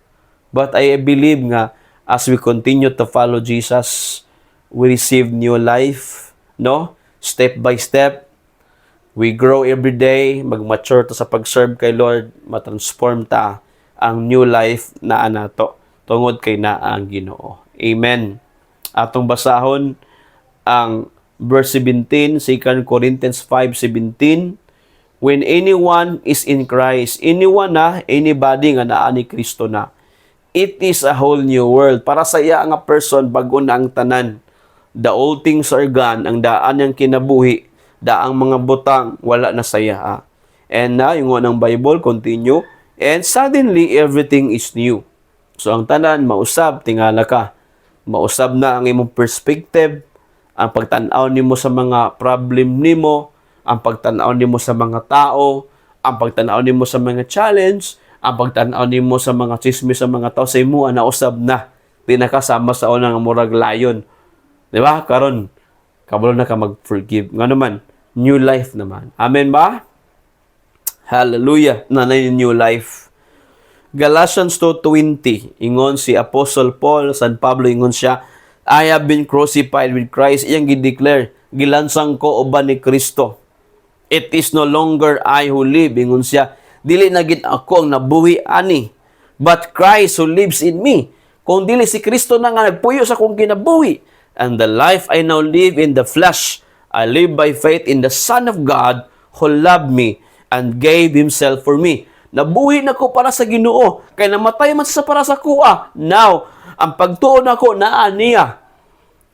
But I believe nga as we continue to follow Jesus, we receive new life, no? Step by step, we grow every day, mag-mature to sa pag-serve kay Lord, matransform ta ang new life na anato tungod kay naa ang Ginoo. Amen. Atong basahon ang verse 17, 2 Corinthians 5:17. When anyone is in Christ, anybody nga naa ni Kristo na, it is a whole new world. Para sa iya nga person, bago na ang tanan. The old things are gone, ang daan niyang kinabuhi, daang mga butang, wala na saya. And na, yung ng Bible, continue, and suddenly, everything is new. So, ang tanan, mausab, tingala ka. Mausab na ang imong perspective, ang pagtanaw nimo sa mga problem nimo, ang pagtanaw nimo sa mga tao, ang pagtanaw nimo sa mga challenge, ang pagtanaw nimo sa mga chismis sa mga tao sa imo, nausab na. Di na kasama sa unang murag layon. Di ba? Karon, kabalo na ka mag-forgive. Nga naman, new life naman. Amen ba? Hallelujah. Nanay new life. Galatians 2:20, ingon si Apostle Paul, San Pablo, ingon siya, I have been crucified with Christ. Iyang gideclare, gilansang ko uban ni Kristo. It is no longer I who live, ingon siya, dili na gid ako ang nabuhi ani, but Christ who lives in me. Kung dili si Kristo na nga nagpuyo sa akong kinabuhi, and the life I now live in the flesh, I live by faith in the Son of God who loved me and gave Himself for me. Nabuhi na ko para sa Ginoo, kay namatay man sa para sa kuha. Now, ang pagtuon ako naa niya.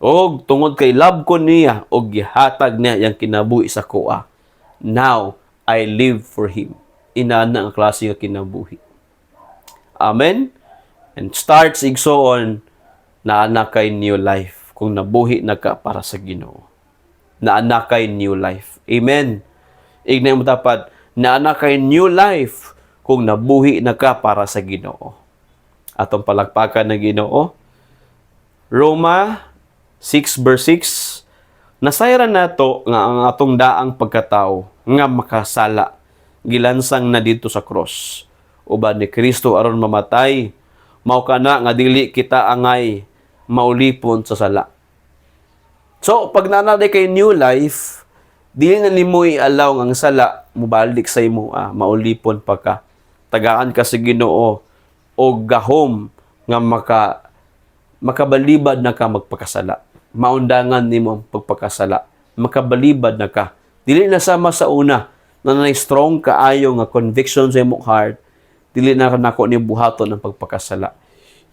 Og tungod kay love ko niya, og gihatag niya yang kinabuhi sa kuha. Now, I live for Him. Inana ang klase nga kinabuhi. Amen? And starts igsoon, naana kay new life. Kung nabuhi na ka para sa Ginoo. Naana kay new life. Amen? Ignay mo tapat, naana kay new life kung nabuhi na ka para sa Ginoo. Atong palakpakan ng Ginoo. Roma 6 verse 6, nasayran nato nga ang atong daang pagkatao nga makasala gilansang na dito sa cross. Uban ni Kristo aron mamatay, mao kana nga dili kita angay maulipon sa sala. So, pag nanay kay new life, dili na nimo i-allow ang sala mubalik sa imo, maulipon pa ka. Tagaan ka sa Ginoo o gahom nga makabalibad na ka magpakasala. Maundangan nimo ang pagpakasala. Makabalibad na ka. Dili na sama sa una na strong kaayo nga conviction sa imong heart. Dili na nako ni buhaton ang pagpakasala.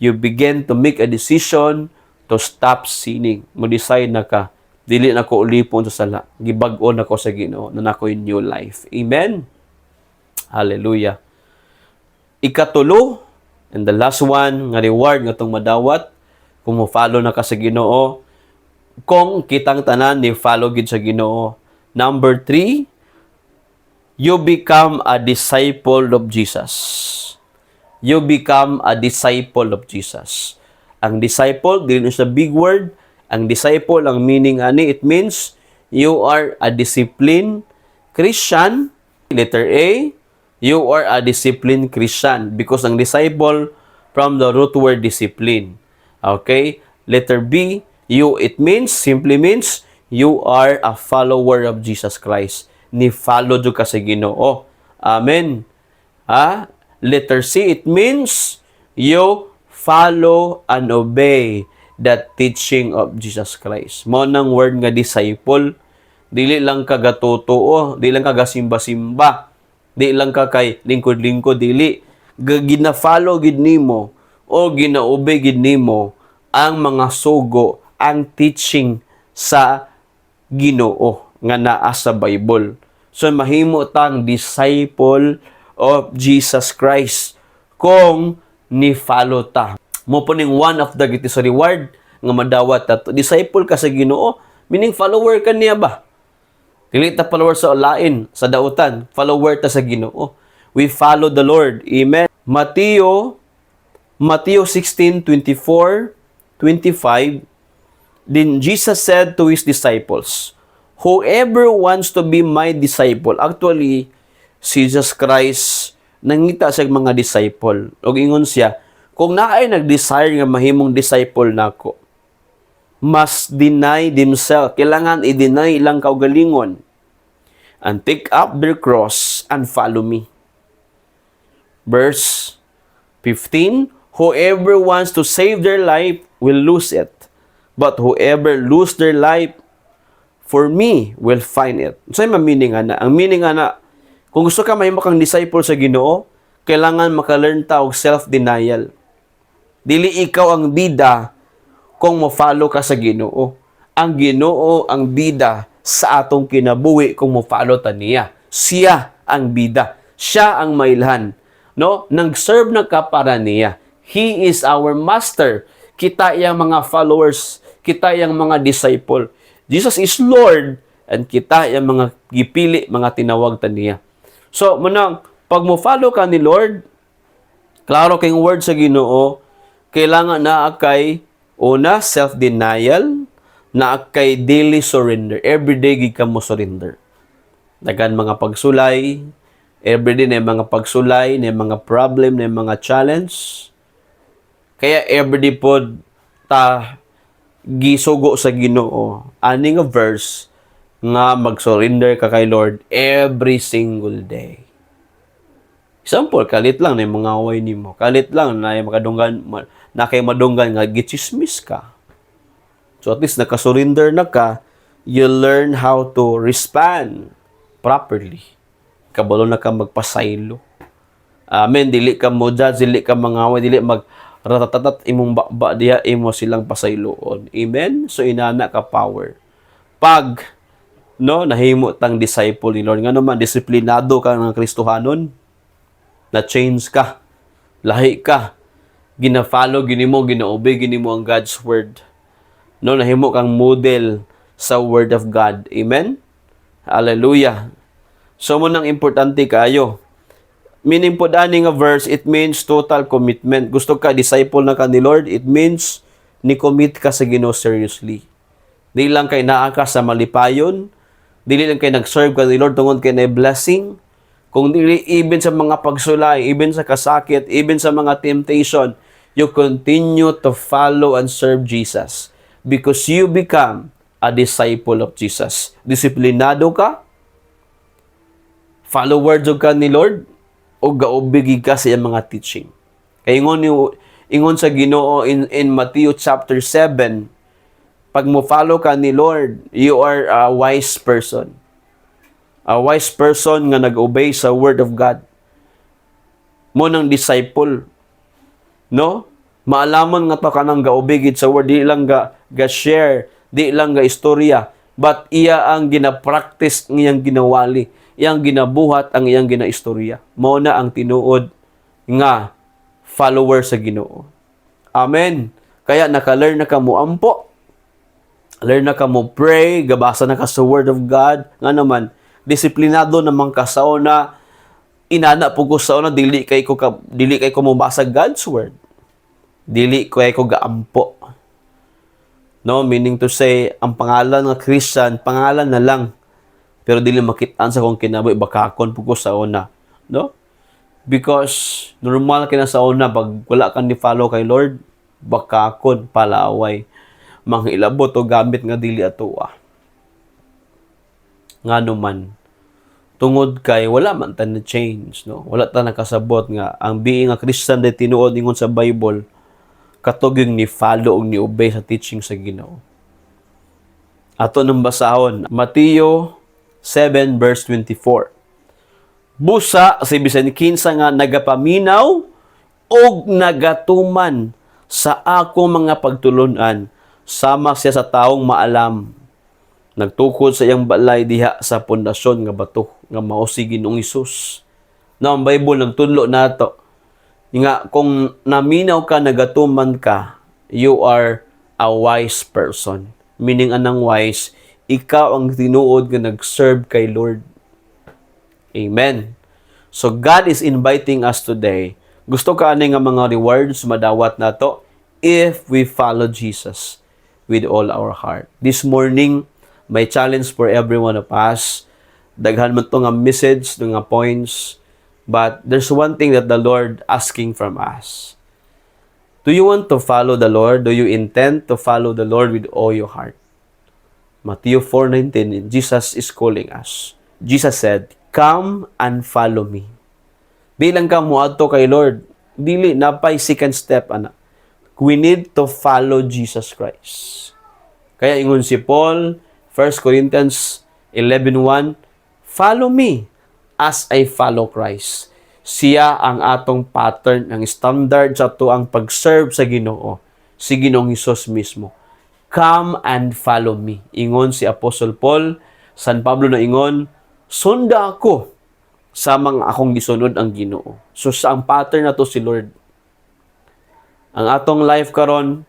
You begin to make a decision to stop sinning. Mo-decide na ka, dili na ko ulipon sa sala. Gibag-o na ko sa Ginoo na nako in new life. Amen. Hallelujah. Ikatulo, and the last one, nga reward nga itong madawat, kung mo-follow na ka sa Ginoo, kung kitang tanan ni follow gid sa Ginoo. Number 3, you become a disciple of Jesus. You become a disciple of Jesus. Ang disciple, dili sa big word. Ang disciple, ang meaning ani, it means you are a disciplined Christian. Letter A, you are a disciplined Christian because ang disciple from the root word discipline. Okay? Letter B, simply means you are a follower of Jesus Christ. Ni follow jud ka sa Ginoo. Amen. Letter C, it means you follow and obey the teaching of Jesus Christ. Mo nang word nga disciple, dili lang ka gatutuo, dili lang ka gasimba-simba, di lang ka kay lingkod-lingkod, dili. Gina-follow gid nimo o gina-obey gid nimo ang mga sugo, ang teaching sa Ginoo nga naa sa Bible. So mahimo tang disciple of Jesus Christ kung ni follow ta. Mo po ning one of the greatest reward nga madawat ato. Disciple ka sa Ginoo, meaning follower ka niya ba? Dili ta follower sa lain, sa dautan. Follower ta sa Ginoo. We follow the Lord. Amen. Mateo 16:24, 25. Then Jesus said to His disciples, whoever wants to be my disciple, actually, Jesus Christ, nangita sa mga disciple. O ingon siya, kung naay nag-desire nga mahimong disciple nako, must deny themselves. Kailangan i-deny ilang kaugalingon. And take up their cross and follow me. Verse 15, whoever wants to save their life will lose it. But whoever lose their life for me will find it. So, yung meaning ana. Ang meaning ana, kung gusto ka mahimo kang disciple sa Ginoo, kailangan maka-learn ta og self-denial. Dili ikaw ang bida kung mo-follow ka sa Ginoo. Ang Ginoo ang bida sa atong kinabuhi kung mo-follow ta niya. Siya ang bida. Siya ang mailhan. No? Nag-serve na ka para niya. He is our master. Kita yang mga followers, kita yang mga disciple. Jesus is Lord and kita yung mga gipili, mga tinawag ta niya. So, munang, pag mo follow ka ni Lord, klaro kayong word sa Ginoo, kailangan na kay una, self-denial, na kay daily surrender. Everyday gid ka mo surrender. Dagan mga pagsulay, Everyday na mga pagsulay, na mga problem, na mga challenge. Kaya everyday po ta gisugo sa Ginoo. Ani nga verse nga mag-surrender ka kay Lord every single day. Example, kalit lang na yung mga away nimo. Kalit lang na yung makadunggan, na kay madunggan nga gichismis ka. So at least naka-surrender na ka, you learn how to respond properly. Kabalo na ka magpasaylo. Amen. Dili ka mo judge, dili ka mga away, dili ratatat imong bakba diya imo silang pasayloon. Amen. So inana ka power. Pag nahimo tang disciple ni Lord nga naman disiplinado ka ng Kristohanon, na change ka, lahi ka, gina-follow ginimo, gina-obey ginimo ang God's word. Nahimo kang model sa word of God. Amen. Hallelujah. So mo nang importante kayo. Meaning po dani nga verse, it means total commitment. Gusto ka disciple na ka ni Lord, it means ni commit ka sa Ginoo seriously. Di lang kay naa ka sa malipayon, dili lang kay nag-serve ka ni Lord tungod kay na blessing, kung dili even sa mga pagsulay, even sa kasakit, even sa mga temptation, you continue to follow and serve Jesus because you become a disciple of Jesus. Disiplinado ka, follower jud ka ni Lord, o gaubigi ka sa iyang mga teaching. Kaya ingon sa Ginoo in Matthew chapter 7, pag mo follow ka ni Lord, you are a wise person. A wise person nga nag-obey sa word of God. Mo nang disciple. Maalaman nga to kanang gaubigid sa word, di lang ga-share, di lang ga istorya, but iya ang gina-practice ng iyang ginawali, iyang ginabuhat ang iyang ginaistorya. Mao na ang tinuod nga follower sa Ginoo. Amen. Kaya naka-learn na ka mo ampo. Learn na ka mo pray, gabasa na ka sa word of God. Nga naman, disiplinado naman ka sa una, inana po ko sa una, dili kay ko mabasa God's word. Dili kay ko gaampo. Meaning to say, ang pangalan ng Christian, pangalan na lang. Pero dili makitaan sa kong kinabuhi, bakakon po ko sa una. Because normal kina sa una, pag wala kang ni-follow kay Lord, bakakon, palaway, mga ilabot o gamit nga dili atoa. Nga naman, tungod kay wala man ta na change, wala ta nakasabot nga ang being a Christian de tinuod ingon sa Bible katog yung ni follow ug ni obey sa teaching sa Ginoo. Ato nang basahon Mateo 7 verse 24. Busa sa bisan kinsa nga nagapaminaw og nagatuman sa ako mga pagtulunan, sama siya sa taong maalam, nagtukod sa iyang balay diha sa pundasyon nga bato nga mao si Ginoong Hesus. Ang Bible nagtudlo nato nga kung naminaw ka, nagatuman ka, you are a wise person. Meaning anang wise, ikaw ang tinuod nga nag-serve kay Lord. Amen. So God is inviting us today. Gusto ka ani nga mga rewards madawat nato if we follow Jesus with all our heart. This morning, my challenge for every one of us, daghan man to nga message, nga points, but there's one thing that the Lord asking from us. Do you want to follow the Lord? Do you intend to follow the Lord with all your heart? Matthew 4:19, Jesus is calling us. Jesus said, "Come and follow me." Di lang ka muadto kay Lord. Dili, napay second step, anak. We need to follow Jesus Christ. Kaya ingon si Paul, 1 Corinthians 11:1, follow me as I follow Christ. Siya ang atong pattern, ang standard sa to ang pag-serve sa Ginoo, si Ginoong Hesus mismo. Come and follow me. Ingon si Apostle Paul, San Pablo na ingon, sunda ako sa mga akong gisunod ang Ginoo. So sa ang pattern na to si Lord. Ang atong life karon,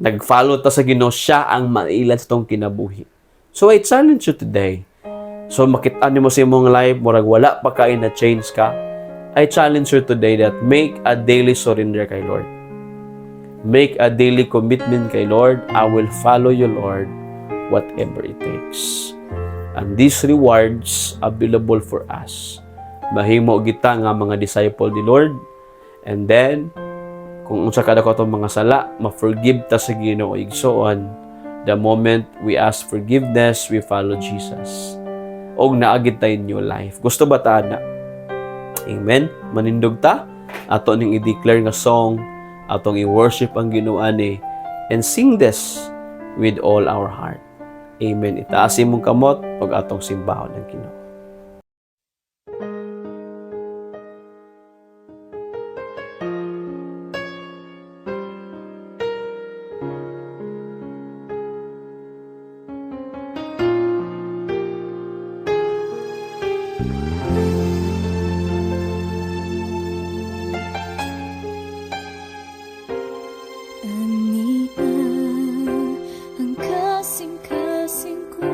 nag-follow ta sa Ginoo, siya ang mailan sa tong kinabuhi. So I challenge you today. So makita nimo sa imong life, murag wala pa kay na change ka. I challenge you today that make a daily surrender kay Lord. Make a daily commitment kay Lord. I will follow you, Lord, whatever it takes. And these rewards available for us mahimo kita nga mga disciple ni Lord. And then, kung unsa kada ko itong mga sala, ma-forgive ta sa Ginoo igsoon. The moment we ask forgiveness, we follow Jesus. Og naagit tayo new life. Gusto ba ta na? Amen? Manindog ta? Ato ning i-declare nga song, atong i-worship ang Ginoo ani, and sing this with all our heart. Amen. Itaas imong kamot ug atong simbahon ang Ginoo. Ang kasing-kasing ko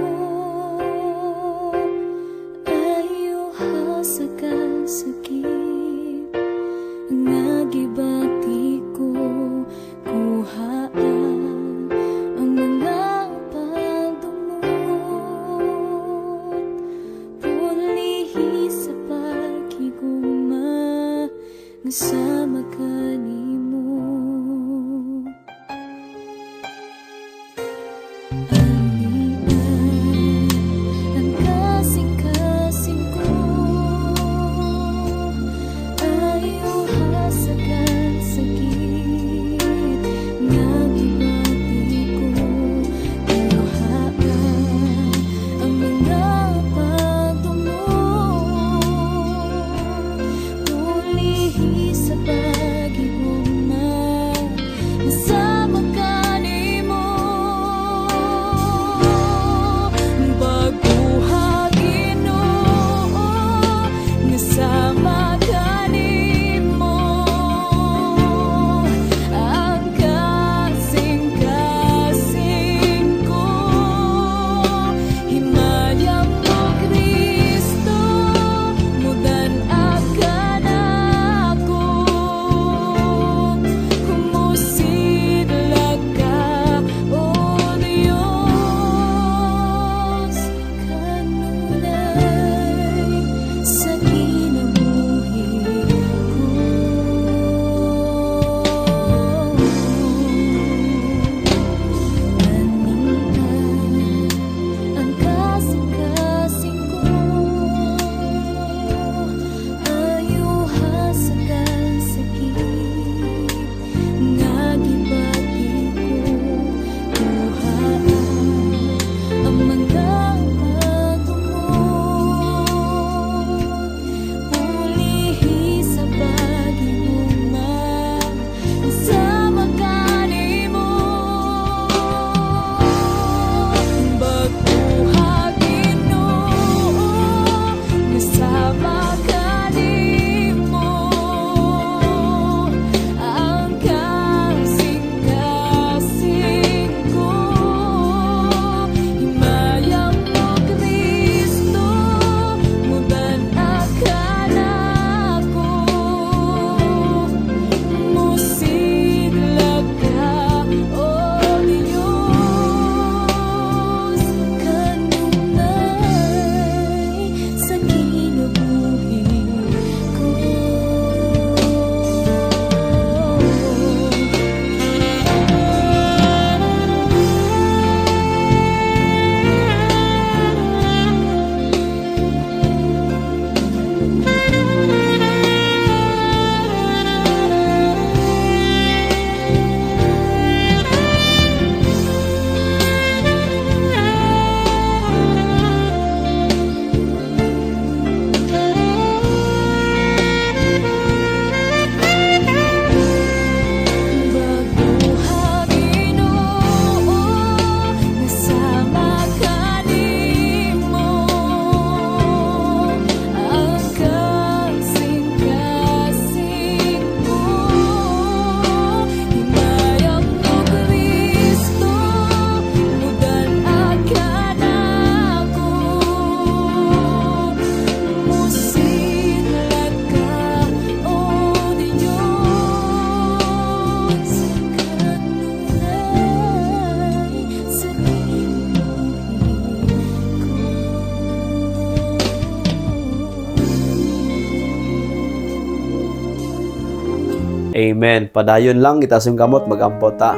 Amen. Padayon lang, itaas yung kamot, mag-ampo ta.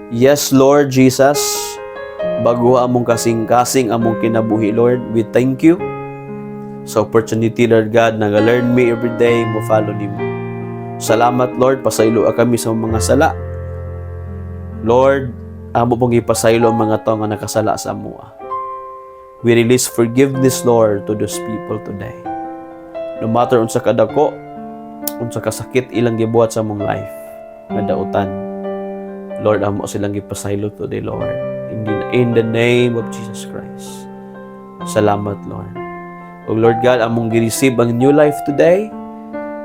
Yes, Lord Jesus, bago among kasing-kasing among kinabuhi, Lord, we thank you sa opportunity, Lord God, na learn me every day, mo follow ni mo. Salamat, Lord, pasaylo kami sa mga sala. Lord, amo pong ipasaylo ang mga tao nga nakasala sa mua. We release forgiveness, Lord, to those people today. No matter unsa kadako, unsa kasakit ilang gibuhat sa mong life, nga dautan. Lord, amo silang ipasaylo today, Lord. In the name of Jesus Christ. Salamat, Lord. O Lord God, among gi-receive ang new life today,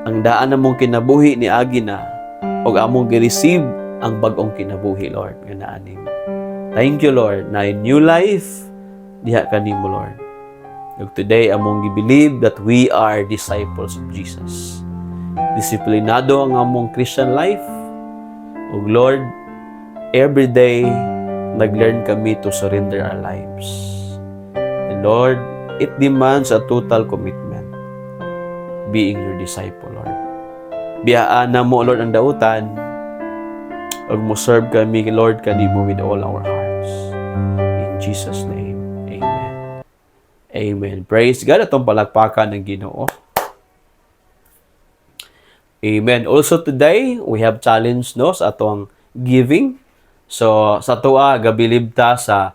ang daan among kinabuhi ni Agina, o among gi-receive ang bagong kinabuhi, Lord, nga naanim. Thank you, Lord, na new life, diha kanimo, Lord. Ug today, among gi-believe that we are disciples of Jesus. Disiplinado ang among Christian life. Ug Lord, every day, nag-learn kami to surrender our lives. And Lord, it demands a total commitment being your disciple, Lord. Biyaan na mo, Lord, ang dautan, ug mo serve kami, Lord, kanimo with all our hearts. In Jesus' name, amen. Amen. Praise God. Atong palakpakan ng Ginoo. Amen. Also today, we have challenge, no, sa atong giving. So, sa tuwa, gabilib ta sa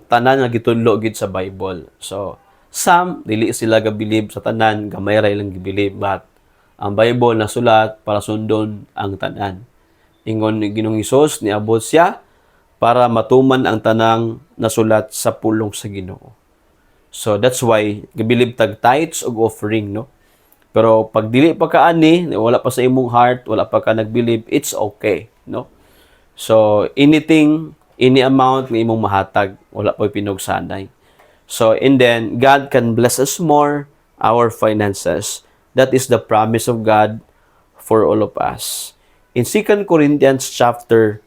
tanan nga gitudlo gid sa Bible. So, some dili sila gabilib sa tanan, gamay ra ilang gibilib, but ang Bible nasulat para sundon ang tanan. Ingon ni Ginoong Hesus niabot siya para matuman ang tanang nasulat sa pulong sa Ginoo. So that's why gabilib tag tithes ug offering, no. Pero pag dili pa ka ani, wala pa sa imong heart, wala pa ka nagbilib, it's okay, no. So anything, any amount nga imong mahatag, wala pa pinugsanay. So, and then, God can bless us more, our finances. That is the promise of God for all of us. In 2 Corinthians chapter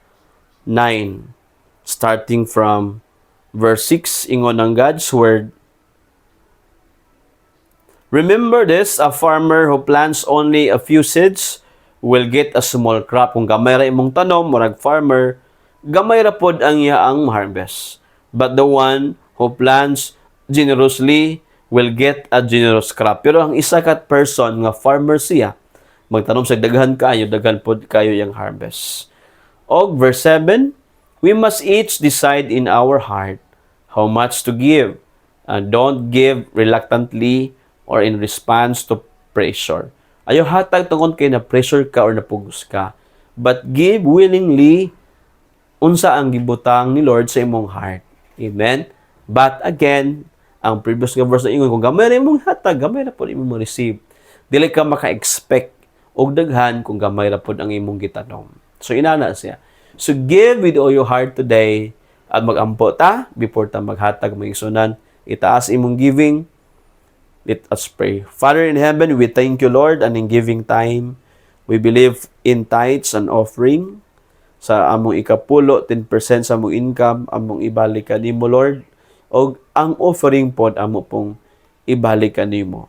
9, starting from verse 6, ingon ang God's word, remember this, a farmer who plants only a few seeds will get a small crop. Kung gamay ra imong tanom, murag farmer, gamay ra pod ang iyaang harvest. But the one who plants generously will get a generous crop. Pero ang isa kat person nga farmer siya, magtanom sa daghan pod kayo yung harvest. Og verse 7, we must each decide in our heart how much to give. And don't give reluctantly or in response to pressure. Ayaw hatag tungkol kay na pressure ka or napugos ka. But give willingly unsa ang gibutang ni Lord sa imong heart. Amen? But again, ang previous nga verse na ingon, kung gamay na imong hatag, gamay na po imong receive. Dili ka maka-expect og daghan kung gamay na po ang imong gitanom. So, inana siya. So, give with all your heart today at mag-ampo ta before ta maghatag mga isunan. Itaas imong giving. Let us pray. Father in heaven, we thank you, Lord, and in giving time, we believe in tithes and offering. Sa among ikapulo, 10% sa among income, among ibalik kanimo, Lord. O ang offering pod amo pong ibalik kanimo.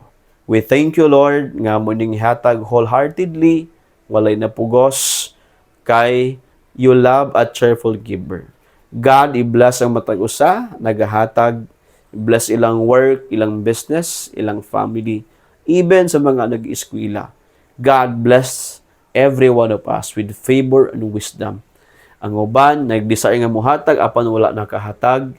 We thank you, Lord, nga mo ning hatag wholeheartedly, walay na pugos, kay you love a cheerful giver. God, i-bless ang matag usa, nagahatag, bless ilang work, ilang business, ilang family, even sa mga nag-eskwela. God bless every one of us with favor and wisdom. Ang uban, nag-desire nga muhatag, apan wala nakahatag.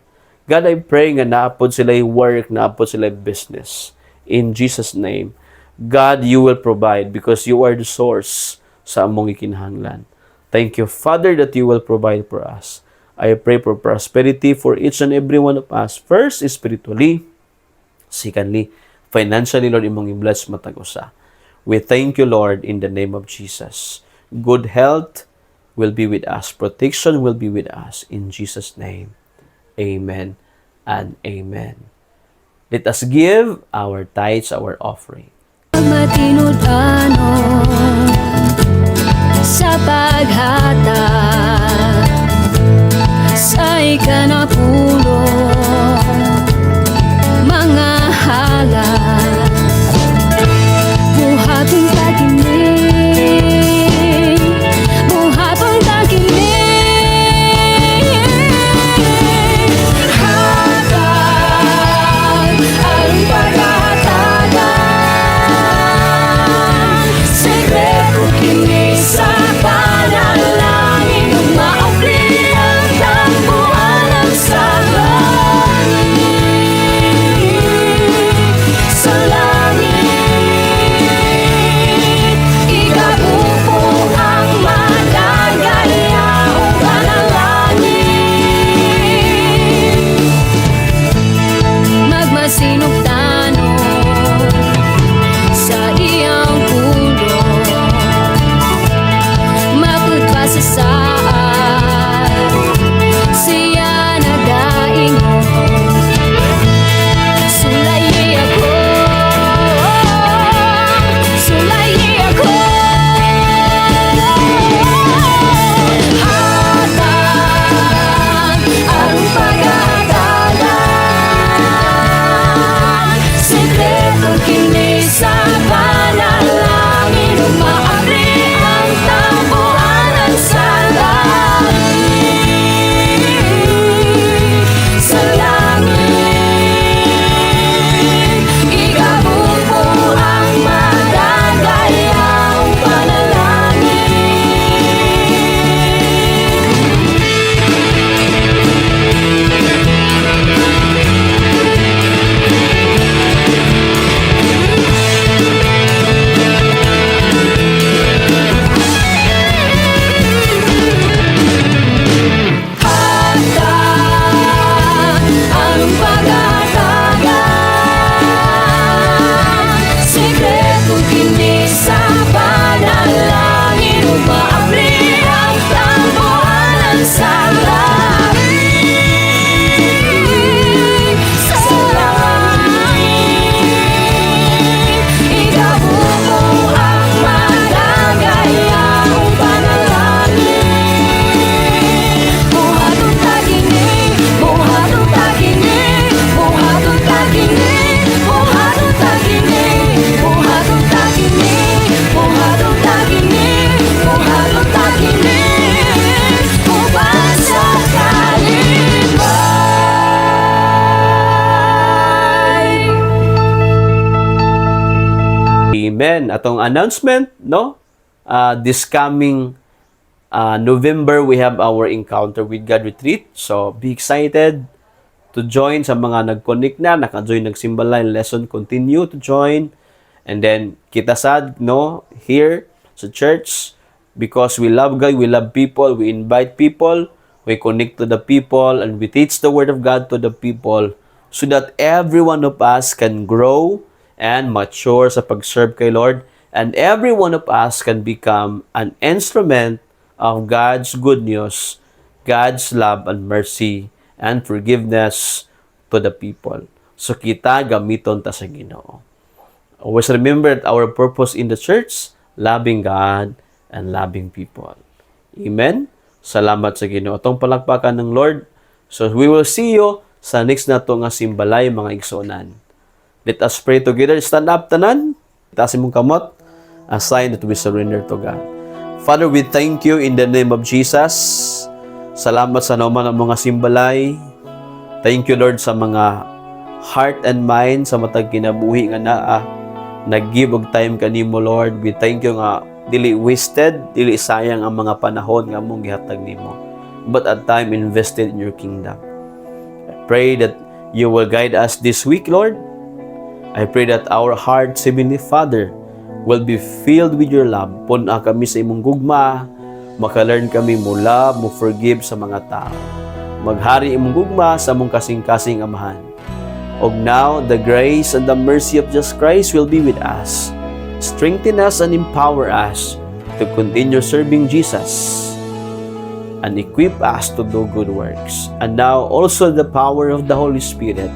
God, I pray nga naapod sila work, naapod sila business. In Jesus' name, God, you will provide because you are the source sa among ikinahanglan. Thank you, Father, that you will provide for us. I pray for prosperity for each and every one of us. First, spiritually. Secondly, financially, Lord, imong i-bless matag usa. We thank you, Lord, in the name of Jesus. Good health will be with us. Protection will be with us. In Jesus' name, amen and amen. Let us give our tithes, our offering. Matinud-ano sa paghatag sa ikanapulong mga halal buhating pagkinig atong announcement, no? This coming November, we have our Encounter with God retreat. So, be excited to join sa mga nag-connect na, naka-join nagsimba line lesson, continue to join. And then, kita sad, no? Here sa church, because we love God, we love people, we invite people, we connect to the people, and we teach the Word of God to the people so that every one of us can grow and mature sa pag-serve kay Lord. And every one of us can become an instrument of God's good news, God's love and mercy and forgiveness to the people. So kita gamiton ta sa Ginoo. Always remember that our purpose in the church, loving God and loving people. Amen? Salamat sa Ginoo. Atong palakpakan ng Lord. So we will see you sa next na to nga simbalay, mga igsuonan. Let us pray together. Stand up, tanan. Itaas mong kamot. A sign that we surrender to God. Father, we thank you in the name of Jesus. Salamat sa naman ang mga simbalay. Thank you, Lord, sa mga heart and mind sa matag kinabuhi nga naa. Nag-give og time kanimo, Lord. We thank you nga dili wasted, dili sayang ang mga panahon nga mong gihatag nimo, but at time invested in your kingdom. I pray that you will guide us this week, Lord. I pray that our hearts, Heavenly Father, will be filled with your love. Puna kami sa imong gugma, maka-learn kami mo love, mo forgive sa mga tao. Maghari imong gugma sa mong kasing-kasing amahan. Og now, the grace and the mercy of Jesus Christ will be with us. Strengthen us and empower us to continue serving Jesus and equip us to do good works. And now, also the power of the Holy Spirit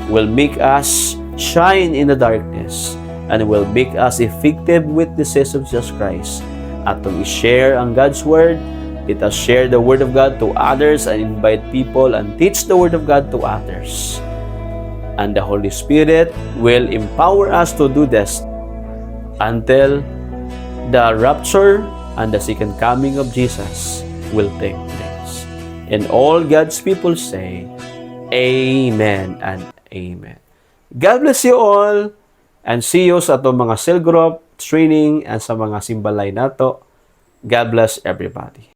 will make us shine in the darkness and will make us effective witnesses of Jesus Christ. Atong i-share ang God's Word. Let us share the Word of God to others and invite people and teach the Word of God to others. And the Holy Spirit will empower us to do this until the rapture and the second coming of Jesus will take place. And all God's people say, Amen and Amen. God bless you all. And see you sa atong mga cell group, training, and sa mga simbalay nato. God bless everybody.